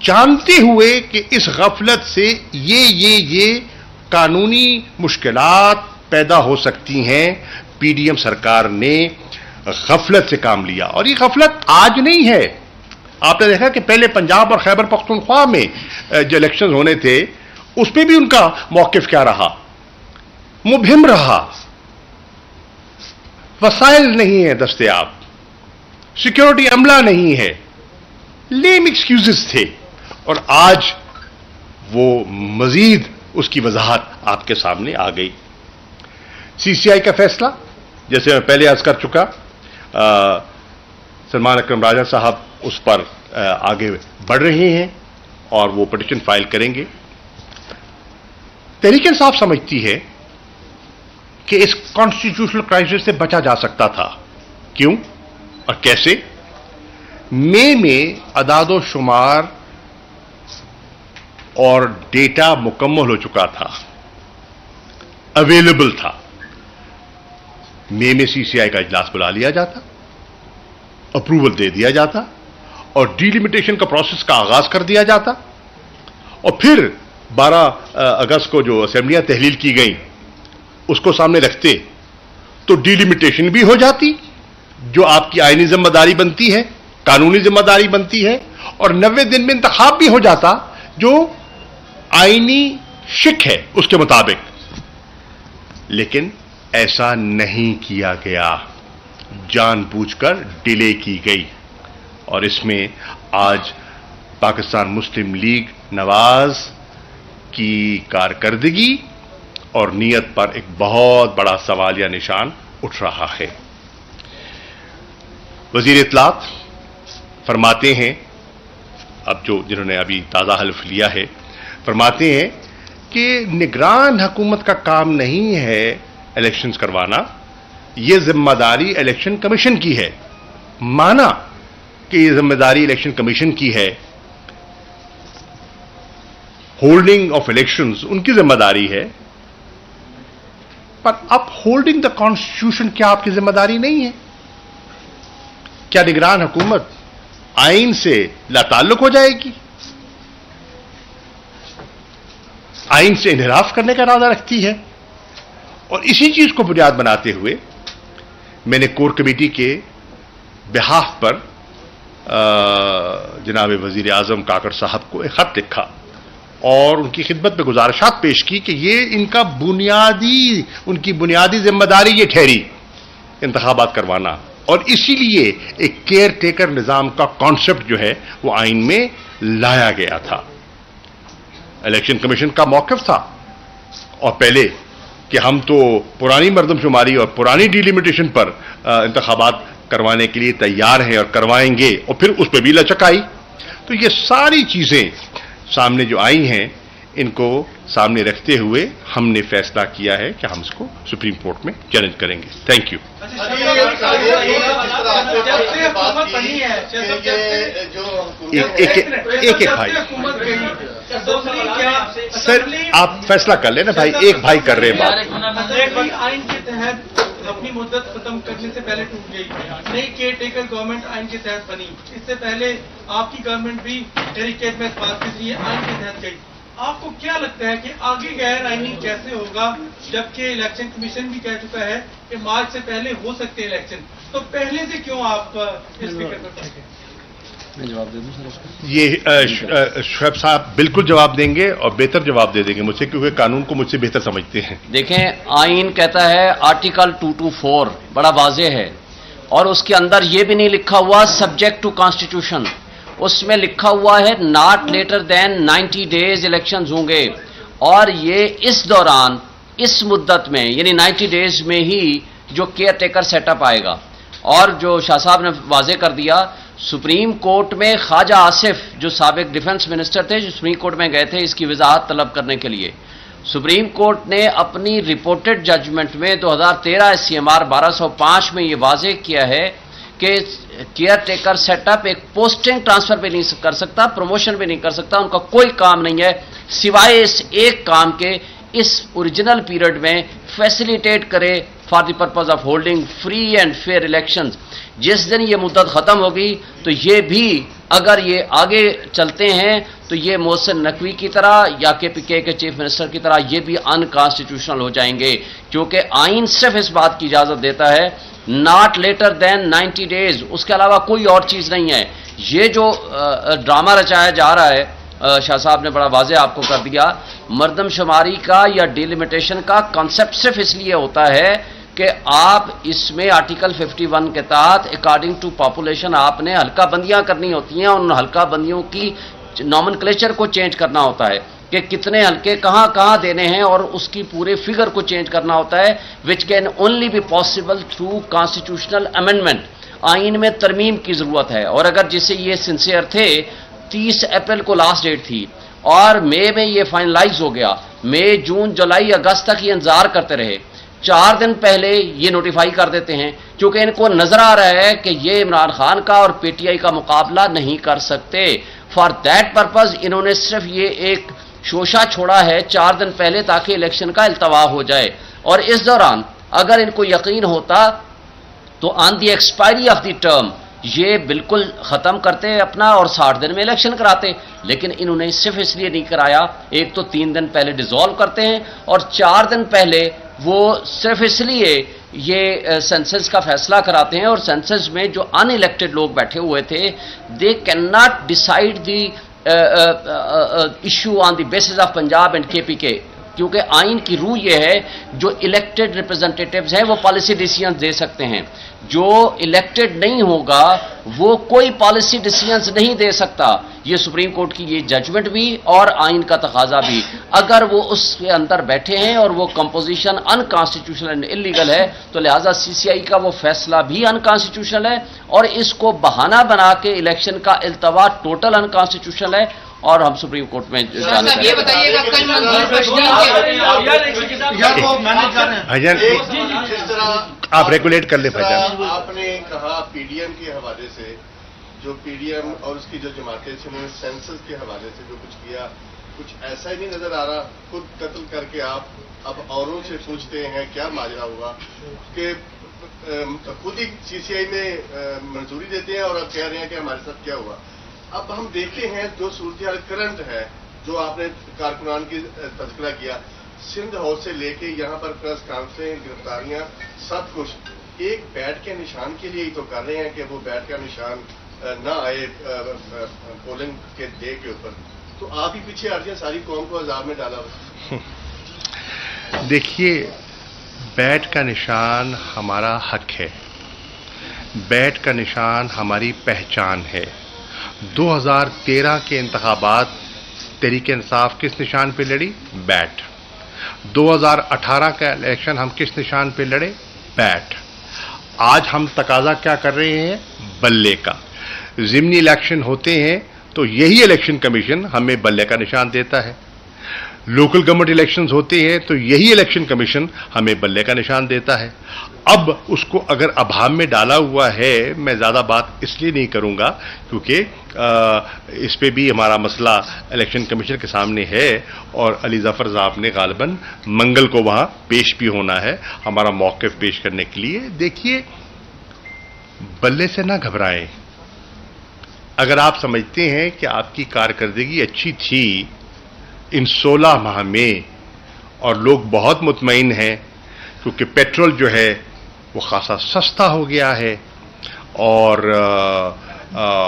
जानते हुए कि इस गफलत से ये कानूनी मुश्किलात पैदा हो सकती हैं, पीडीएम सरकार ने गफलत से काम लिया। और ये गफलत आज नहीं है। आपने देखा कि पहले पंजाब और खैबर पख्तूनख्वा में जो इलेक्शन होने थे उसमें भी उनका मौकिफ क्या रहा, मुबहिम रहा। वसाइल नहीं है दस्तयाब, सिक्योरिटी अमला नहीं है, लेम एक्सक्यूजेस थे। और आज वो मजीद उसकी वजाहत आपके सामने आ गई। सीसीआई का फैसला, जैसे मैं पहले अर्ज कर चुका, सलमान अकरम राजा साहब उस पर आगे बढ़ रहे हैं और वो पिटीशन फाइल करेंगे। तहरीक इंसाफ समझती है कि इस कॉन्स्टिट्यूशनल क्राइसिस से बचा जा सकता था। क्यों और कैसे? मई में अदादो शुमार और डेटा मुकम्मल हो चुका था, अवेलेबल था। मई में सीसीआई का इजलास बुला लिया जाता, अप्रूवल दे दिया जाता और डिलिमिटेशन का प्रोसेस का आगाज कर दिया जाता। और फिर 12 अगस्त को जो असेंबलियां तहलील की गई उसको सामने रखते तो डिलिमिटेशन भी हो जाती, जो आपकी आईनी जिम्मेदारी बनती है, कानूनी जिम्मेदारी बनती है, और 90 दिन में इंतखाब भी हो जाता जो आईनी शिक है उसके मुताबिक। लेकिन ऐसा नहीं किया गया, जानबूझकर डिले की गई। और इसमें आज पाकिस्तान मुस्लिम लीग नवाज की कारकर्दगी और नीयत पर एक बहुत बड़ा सवालिया निशान उठ रहा है। वजीर इत्तलात फरमाते हैं, अब जिन्होंने अभी ताज़ा हल्फ लिया है, फरमाते हैं कि निगरान हुकूमत का काम नहीं है इलेक्शंस करवाना, यह जिम्मेदारी इलेक्शन कमीशन की है। माना कि यह जिम्मेदारी इलेक्शन कमीशन की है, होल्डिंग ऑफ इलेक्शंस उनकी जिम्मेदारी है, पर अब होल्डिंग द कॉन्स्टिट्यूशन क्या आपकी जिम्मेदारी नहीं है? क्या निगरान हुकूमत आइन से लाताल्लुक हो जाएगी? आइन से इन्हिराफ करने का इरादा रखती है? और इसी चीज को बुनियाद बनाते हुए मैंने कोर कमेटी के बिहाफ पर जनाब वजीर आजम काकड़ साहब को एक खत लिखा और उनकी खिदमत में गुजारिशात पेश की कि ये उनकी बुनियादी जिम्मेदारी ये ठहरी इंतखाबात करवाना, और इसीलिए एक केयर टेकर निजाम का कॉन्सेप्ट जो है वो आइन में लाया गया था। इलेक्शन कमीशन का मौक़िफ़ था और पहले कि हम तो पुरानी मर्दमशुमारी और पुरानी डिलिमिटेशन पर इंतखाबात करवाने के लिए तैयार हैं और करवाएंगे, और फिर उस पर भी लचक आई। तो ये सारी चीजें सामने जो आई हैं, इनको सामने रखते हुए हमने फैसला किया है कि हम इसको सुप्रीम कोर्ट में चैलेंज करेंगे। Thank you. एक भाई सर, आप फैसला कर लेना भाई, एक भाई कर रहे हैं बात। आइन के तहत अपनी मुद्दत खत्म करने से पहले टूट गई, नई केयर टेकर गवर्नमेंट आइन के तहत बनी। इससे पहले आपकी गवर्नमेंट भी तहरीक में बात की थी, आइन के तहत गई। आपको क्या लगता है कि आगे गैर आइनी कैसे होगा, जबकि इलेक्शन कमीशन भी कह चुका है कि मार्च से पहले हो सकते हैं इलेक्शन, तो पहले से क्यों आप इस फिक्र कर सकते हैं? मैं जवाब दे दूं सर उसका? ये शुएब साहब बिल्कुल जवाब देंगे और बेहतर जवाब दे देंगे मुझसे, क्योंकि कानून को मुझसे बेहतर समझते हैं। देखें, आइन कहता है आर्टिकल 224 बड़ा वाज़ेह है, और उसके अंदर यह भी नहीं लिखा हुआ सब्जेक्ट टू कॉन्स्टिट्यूशन, उसमें लिखा हुआ है not later than 90 days elections होंगे। और ये इस दौरान, इस मुद्दत में, यानी 90 डेज में ही जो केयर टेकर सेटअप आएगा। और जो शाह साहब ने वाजे कर दिया, सुप्रीम कोर्ट में ख्वाजा आसिफ जो साबिक डिफेंस मिनिस्टर थे, जो सुप्रीम कोर्ट में गए थे इसकी वजाहत तलब करने के लिए, सुप्रीम कोर्ट ने अपनी रिपोर्टेड जजमेंट में 2013 SCMR 1205 में ये वाजे किया है कि केयर टेकर सेटअप एक पोस्टिंग ट्रांसफर भी नहीं कर सकता, प्रमोशन भी नहीं कर सकता, उनका कोई काम नहीं है सिवाय इस एक काम के, इस ओरिजिनल पीरियड में फैसिलिटेट करे for the purpose of holding free and fair elections. जिस दिन ये मुद्दत खत्म होगी तो ये भी, अगर ये आगे चलते हैं तो ये मोहसिन नकवी की तरह या KPK के चीफ मिनिस्टर की तरह ये भी अनकॉन्स्टिट्यूशनल हो जाएंगे, क्योंकि आइन सिर्फ इस बात की इजाजत देता है नॉट लेटर देन 90 डेज, उसके अलावा कोई और चीज नहीं है। ये जो ड्रामा रचाया जा रहा है, शाह साहब ने बड़ा वाजे आपको कर दिया, मर्दमशुमारी का या डिलिमिटेशन का कॉन्सेप्ट सिर्फ इसलिए होता है कि आप इसमें आर्टिकल 51 के तहत अकॉर्डिंग टू पॉपुलेशन आपने हल्का बंदियां करनी होती हैं, और उन हल्का बंदियों की नॉमेनक्लेचर को चेंज करना होता है कि कितने हल्के कहाँ कहाँ देने हैं, और उसकी पूरे फिगर को चेंज करना होता है, which can only be possible through constitutional amendment. आइन में तरमीम की जरूरत है, और अगर जिसे ये सिंसियर थे 30 अप्रैल को लास्ट डेट थी और मई में ये फाइनलाइज हो गया, मई जून जुलाई अगस्त तक ये इंतजार करते रहे, 4 दिन पहले ये नोटिफाई कर देते हैं, क्योंकि इनको नजर आ रहा है कि ये इमरान खान का और PTI का मुकाबला नहीं कर सकते। फॉर दैट पर्पज इन्होंने सिर्फ ये एक शोशा छोड़ा है 4 दिन पहले, ताकि इलेक्शन का इल्तवा हो जाए। और इस दौरान अगर इनको यकीन होता तो on the expiry of the term ये बिल्कुल खत्म करते अपना और 60 दिन में इलेक्शन कराते, लेकिन इन्होंने सिर्फ इसलिए नहीं कराया, एक तो 3 दिन पहले डिसॉल्व करते हैं और 4 दिन पहले वो सिर्फ इसलिए ये सेंसस का फैसला कराते हैं, और सेंसस में जो अनइलेक्टेड लोग बैठे हुए थे, they can not decide the issue on the basis of Punjab and KPK। क्योंकि आइन की रूह यह है जो इलेक्टेड रिप्रेजेंटेटिव्स हैं वो पॉलिसी डिसीजन दे सकते हैं, जो इलेक्टेड नहीं होगा वो कोई पॉलिसी डिसीजंस नहीं दे सकता। ये सुप्रीम कोर्ट की ये जजमेंट भी और आइन का तकाजा भी, अगर वो उसके अंदर बैठे हैं और वो कंपोजिशन अनकॉन्स्टिट्यूशनल एंड इलीगल है तो लिहाजा सीसीआई का वो फैसला भी अनकॉन्स्टिट्यूशनल है और इसको बहाना बना के इलेक्शन का इल्तवा टोटल अनकॉन्स्टिट्यूशनल है और हम सुप्रीम कोर्ट में जाना ये बताइएगा कल मंजूर पश्तीन भाईजान जिस तरह आप रेगुलेट कर ले भाईजान। आपने कहा पीडीएम के हवाले से, जो पीडीएम और उसकी जो जमातें थी उन्होंने सेंसस के हवाले से जो कुछ किया, कुछ ऐसा ही नहीं नजर आ रहा। खुद कत्ल करके आप अब औरों से पूछते हैं क्या माजरा हुआ कि खुद ही सीसीआई में मंजूरी देते हैं और अब कह रहे हैं कि हमारे साथ क्या हुआ। अब हम देखते हैं जो सूरत करंट है, जो आपने कारकुनान की तस्करा किया, सिंध हाउस से लेके यहाँ पर प्रेस कॉन्फ्रेंस, गिरफ्तारियां, सब कुछ एक बैट के निशान के लिए ही तो कर रहे हैं कि वो बैट का निशान ना आए पोलिंग के डे के ऊपर। तो आप ही पीछे हट जाए, सारी कौम को अजाब में डाला। देखिए, बैट का निशान हमारा हक है, बैट का निशान हमारी पहचान है। 2013 के इंतखाबात तहरीक इंसाफ किस निशान पे लड़ी? बैट। 2018 का इलेक्शन हम किस निशान पे लड़े? बैट। आज हम तकाजा क्या कर रहे हैं? बल्ले का। ज़िमनी इलेक्शन होते हैं तो यही इलेक्शन कमीशन हमें बल्ले का निशान देता है, लोकल गवर्नमेंट इलेक्शंस होते हैं तो यही इलेक्शन कमीशन हमें बल्ले का निशान देता है। अब उसको अगर अभाव में डाला हुआ है, मैं ज़्यादा बात इसलिए नहीं करूँगा क्योंकि इस पे भी हमारा मसला इलेक्शन कमीशन के सामने है और अली ज़फ़र साहब ने गालिबन मंगल को वहाँ पेश भी होना है हमारा मौक़िफ़ पेश करने के लिए। देखिए, बल्ले से ना घबराएं। अगर आप समझते हैं कि आपकी कारकर्दगी अच्छी थी इन 16 माह में और लोग बहुत मुतमईन हैं क्योंकि पेट्रोल जो है वो खासा सस्ता हो गया है और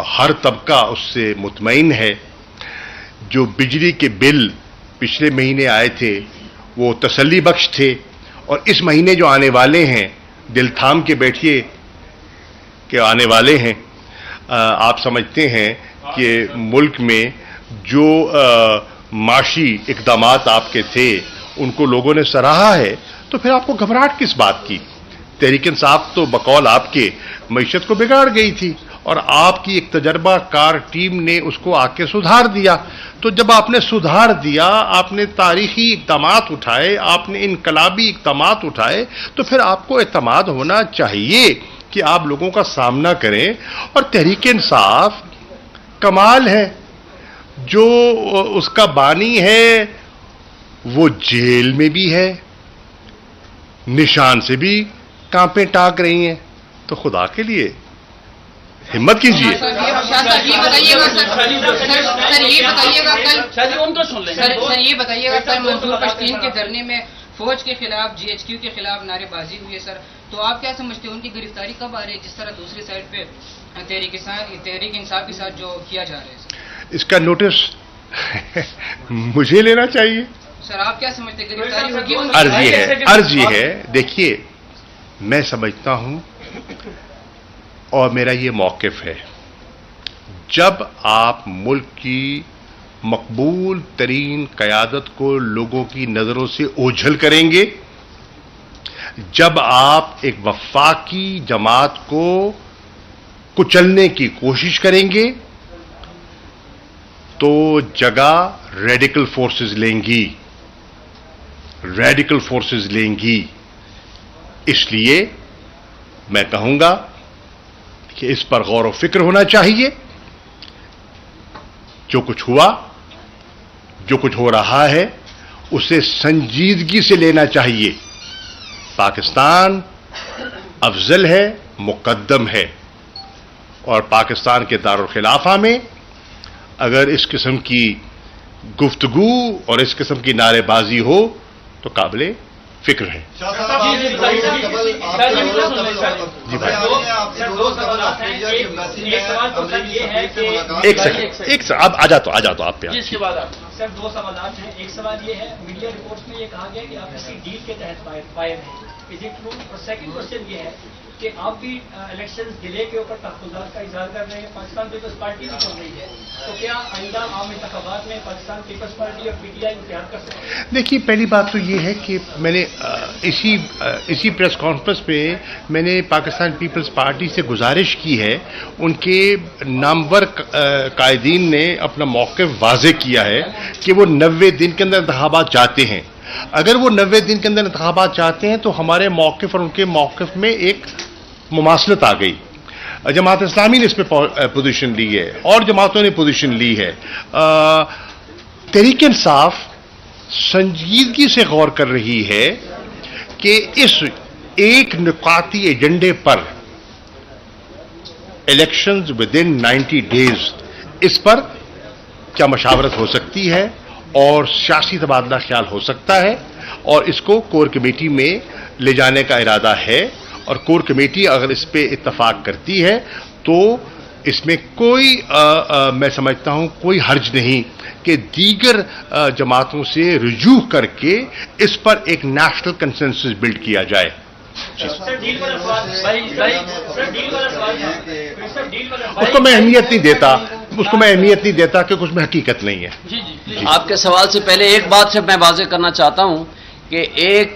हर तबका उससे मुतमईन है, जो बिजली के बिल पिछले महीने आए थे वो तसल्ली बख्श थे और इस महीने जो आने वाले हैं दिल थाम के बैठिए कि आने वाले हैं। आप समझते हैं कि मुल्क में जो माशी इक़दामात आपके थे उनको लोगों ने सराहा है, तो फिर आपको घबराहट किस बात की? तहरीक इंसाफ तो बकौल आपके मईशत को बिगाड़ गई थी और आपकी एक तजर्बाकार टीम ने उसको आके सुधार दिया। तो जब आपने सुधार दिया, आपने तारीखी इक़दामात उठाए, आपने इनकलाबी इक़दामात उठाए, तो फिर आपको एतमाद होना चाहिए कि आप लोगों का सामना करें। और तहरीक इंसाफ कमाल है, जो उसका बानी है वो जेल में भी है, निशान से भी कांपे टाक रही हैं। तो खुदा के लिए हिम्मत कीजिए। सर ये बताइएगा सर ये बताइएगा कल मंजूर पश्तीन के धरने में फौज के खिलाफ GHQ के खिलाफ नारेबाजी हुई है सर, तो आप क्या समझते हैं उनकी गिरफ्तारी कब आ रही है, जिस तरह दूसरी साइड पे तहरीक इंसाफ के साथ जो किया जा रहा है सर? इसका नोटिस मुझे लेना चाहिए सर। आप क्या समझते हैं गिरफ्तारी होगी? अर्ज ये है, देखिए मैं समझता हूं और मेरा ये मौक़िफ़ है, जब आप मुल्क की मकबूल तरीन क़यादत को लोगों की नज़रों से ओझल करेंगे, जब आप एक वफाकी जमात को कुचलने की कोशिश करेंगे, तो जगह रेडिकल फोर्सेस लेंगी, रेडिकल फोर्सेस लेंगी। इसलिए मैं कहूंगा कि इस पर गौर व फिक्र होना चाहिए। जो कुछ हुआ, जो कुछ हो रहा है, उसे संजीदगी से लेना चाहिए। पाकिस्तान अफजल है, मुकद्दम है और पाकिस्तान के दारुल खिलाफा में अगर इस किस्म की गुफ्तगू और इस किस्म की नारेबाजी हो तो काबिले फिक्र है। सर, दो सवाल हैं। एक सवाल तो सर ये है कि एक सेकंड आप आ जाते आप पे जिसके बाद सर दो सवाल हैं। एक सवाल ये है, मीडिया रिपोर्ट्स में ये कहा गया कि आप किसी डील के तहत फायर हैं, इज इट ट्रू? और सेकंड क्वेश्चन ये है कि आप भी इलेक्शंस डिले के ऊपर तहफ़्फ़ुज़ात का इज़हार कर रहे हैं, पाकिस्तान पीपल्स पार्टी भी कर रही है, तो क्या आइंदा आम इंतख़ाबात में पाकिस्तान पीपल्स पार्टी और पीटीआई इत्तेहाद कर सकते हैं? देखिए, पहली बात तो ये है कि मैंने इसी प्रेस कॉन्फ्रेंस में मैंने पाकिस्तान पीपल्स पार्टी से गुजारिश की है, उनके नामवर कायदीन ने अपना मौक़िफ़ वाज़े किया है कि वो 90 दिन के अंदर इंतख़ाबात चाहते हैं। अगर वो 90 दिन के अंदर इंतख़ाबात चाहते हैं तो हमारे मौक़िफ़ और उनके मौक़िफ़ में एक मुमासलत आ गई। जमात इस्लामी ने इस पर पोजीशन ली है और जमातों ने पोजीशन ली है। तहरीक इंसाफ संजीदगी से गौर कर रही है कि इस एक नुकाती एजेंडे पर इलेक्शंस विद इन 90 डेज, इस पर क्या मशावरत हो सकती है और सियासी तबादला ख्याल हो सकता है, और इसको कोर कमेटी में ले जाने का इरादा है। और कोर कमेटी अगर इस पे इत्तफाक करती है तो इसमें कोई मैं समझता हूं कोई हर्ज नहीं कि दीगर जमातों से रुजू करके इस पर एक नेशनल कंसेंसस बिल्ड किया जाए। उसको मैं अहमियत नहीं देता क्योंकि उसमें हकीकत नहीं है। जी। आपके सवाल से पहले एक बात से मैं वाज़ेह करना चाहता हूं कि एक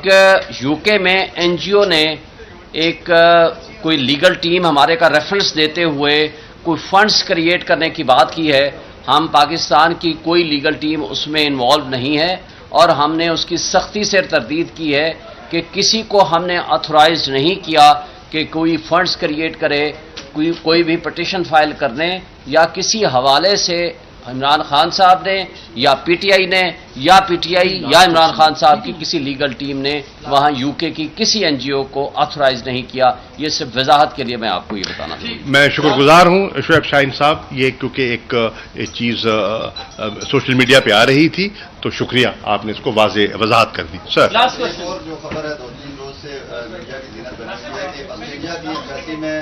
यूके में एनजीओ ने एक कोई लीगल टीम हमारे का रेफरेंस देते हुए कोई फंड्स क्रिएट करने की बात की है। हम पाकिस्तान की कोई लीगल टीम उसमें इन्वॉल्व नहीं है और हमने उसकी सख्ती से तरदीद की है कि किसी को हमने ऑथोराइज नहीं किया कि कोई फंड्स क्रिएट करे, कोई भी पिटीशन फाइल करने या किसी हवाले से इमरान खान साहब ने या पीटीआई ने या पीटीआई या इमरान खान साहब की किसी लीगल टीम ने वहां यूके की किसी एनजीओ को ऑथराइज नहीं किया। ये सिर्फ वजाहत के लिए मैं आपको ये बताना चाहूँगा। मैं शुक्रगुजार हूं शुएब शाहीन साहब, ये क्योंकि एक चीज़ सोशल मीडिया पे आ रही थी तो शुक्रिया, आपने इसको वजाहत कर दी। सर, और जो खबर है 2-3 रोज से मीडिया की ज़ीनत बनी हुई है कि ऑस्ट्रेलिया की एम्बेसी में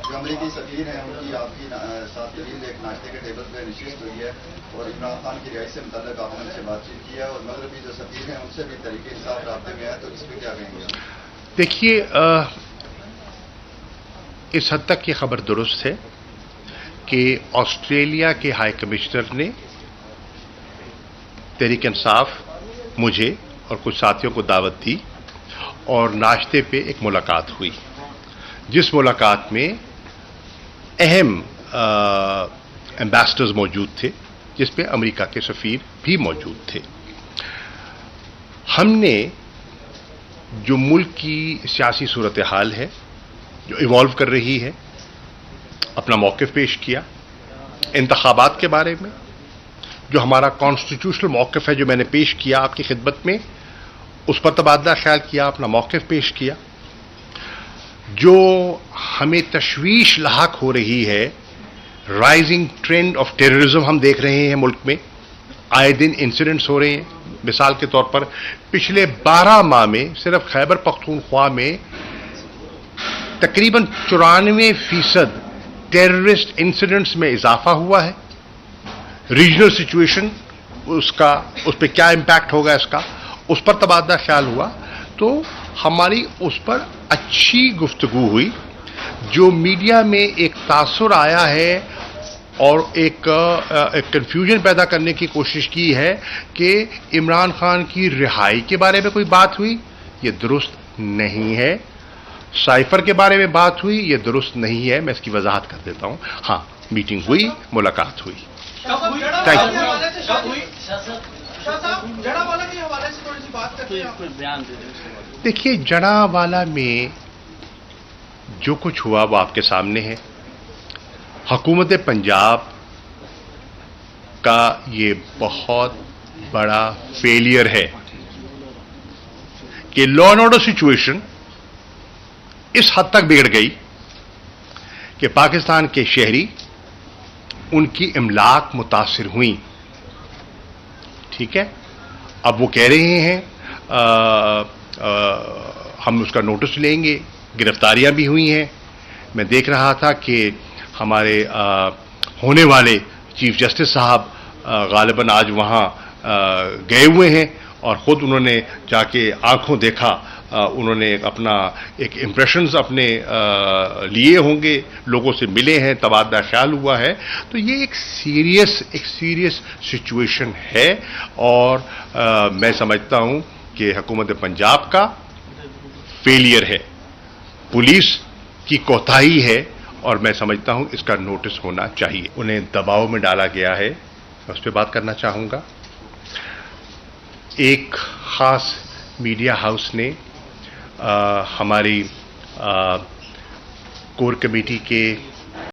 जो अमरीकी सफीर हैं उनकी आपकी साथ तवील एक नाश्ते के टेबल पर नशिस्त हुई है और इमरान खान की रिहाई से मुताल्लिक आपने उनसे बातचीत की है और मगरबी जो सफीर हैं उनसे भी तहरीक इंसाफ राब्ते में है, तो इस पर क्या कहेंगे? देखिए, इस हद तक ये खबर दुरुस्त है कि ऑस्ट्रेलिया के हाई कमिश्नर ने तहरीक इंसाफ, मुझे और कुछ साथियों को दावत दी और नाश्ते पे एक मुलाकात हुई, जिस मुलाकात में अहम एम्बेसडर्स मौजूद थे, जिसमें अमेरिका के सफीर भी मौजूद थे। हमने जो मुल्क की सियासी सूरत हाल है जो इवॉल्व कर रही है, अपना मौक़िफ़ पेश किया। इंतखाबात के बारे में जो हमारा कॉन्स्टिट्यूशनल मौक़िफ़ है जो मैंने पेश किया आपकी खिदमत में, उस पर तबादला ख्याल किया, अपना मौक़िफ़ पेश किया। जो हमें तशवीश लाहक हो रही है, राइजिंग ट्रेंड ऑफ टेररिज्म हम देख रहे हैं मुल्क में, आए दिन इंसिडेंट्स हो रहे हैं। मिसाल के तौर पर पिछले 12 माह में सिर्फ खैबर पख्तूनख्वा में तकरीबन 94% टेररिस्ट इंसिडेंट्स में इजाफा हुआ है। रीजनल सिचुएशन उस पर क्या इम्पैक्ट होगा इसका, उस पर तबादला ख्याल हुआ। तो हमारी उस पर अच्छी गुफ्तगू हुई। जो मीडिया में एक तासुर आया है और एक कन्फ्यूजन पैदा करने की कोशिश की है कि इमरान खान की रिहाई के बारे में कोई बात हुई, ये दुरुस्त नहीं है। साइफर के बारे में बात हुई, ये दुरुस्त नहीं है। मैं इसकी वजाहत कर देता हूं। हाँ, मीटिंग हुई, मुलाकात हुई। देखिए, जड़ावाला में जो कुछ हुआ वो आपके सामने है। हुकूमत पंजाब का ये बहुत बड़ा फेलियर है कि लॉ एंड ऑर्डर सिचुएशन इस हद तक बिगड़ गई कि पाकिस्तान के शहरी, उनकी इमलाक मुतासिर हुई। ठीक है, अब वो कह रहे हैं हम उसका नोटिस लेंगे। गिरफ्तारियां भी हुई हैं। मैं देख रहा था कि हमारे होने वाले चीफ जस्टिस साहब गालिबन आज वहाँ गए हुए हैं और ख़ुद उन्होंने जाके आंखों देखा, उन्होंने अपना एक इम्प्रेशंस अपने लिए होंगे, लोगों से मिले हैं, तबादला ख्याल हुआ है। तो ये एक सीरियस सिचुएशन है और मैं समझता हूँ कि हुकूमत पंजाब का फेलियर है, पुलिस की कोताही है और मैं समझता हूँ इसका नोटिस होना चाहिए। उन्हें दबाव में डाला गया है, मैं उस पर बात करना चाहूँगा। एक ख़ास मीडिया हाउस ने हमारी कोर कमेटी के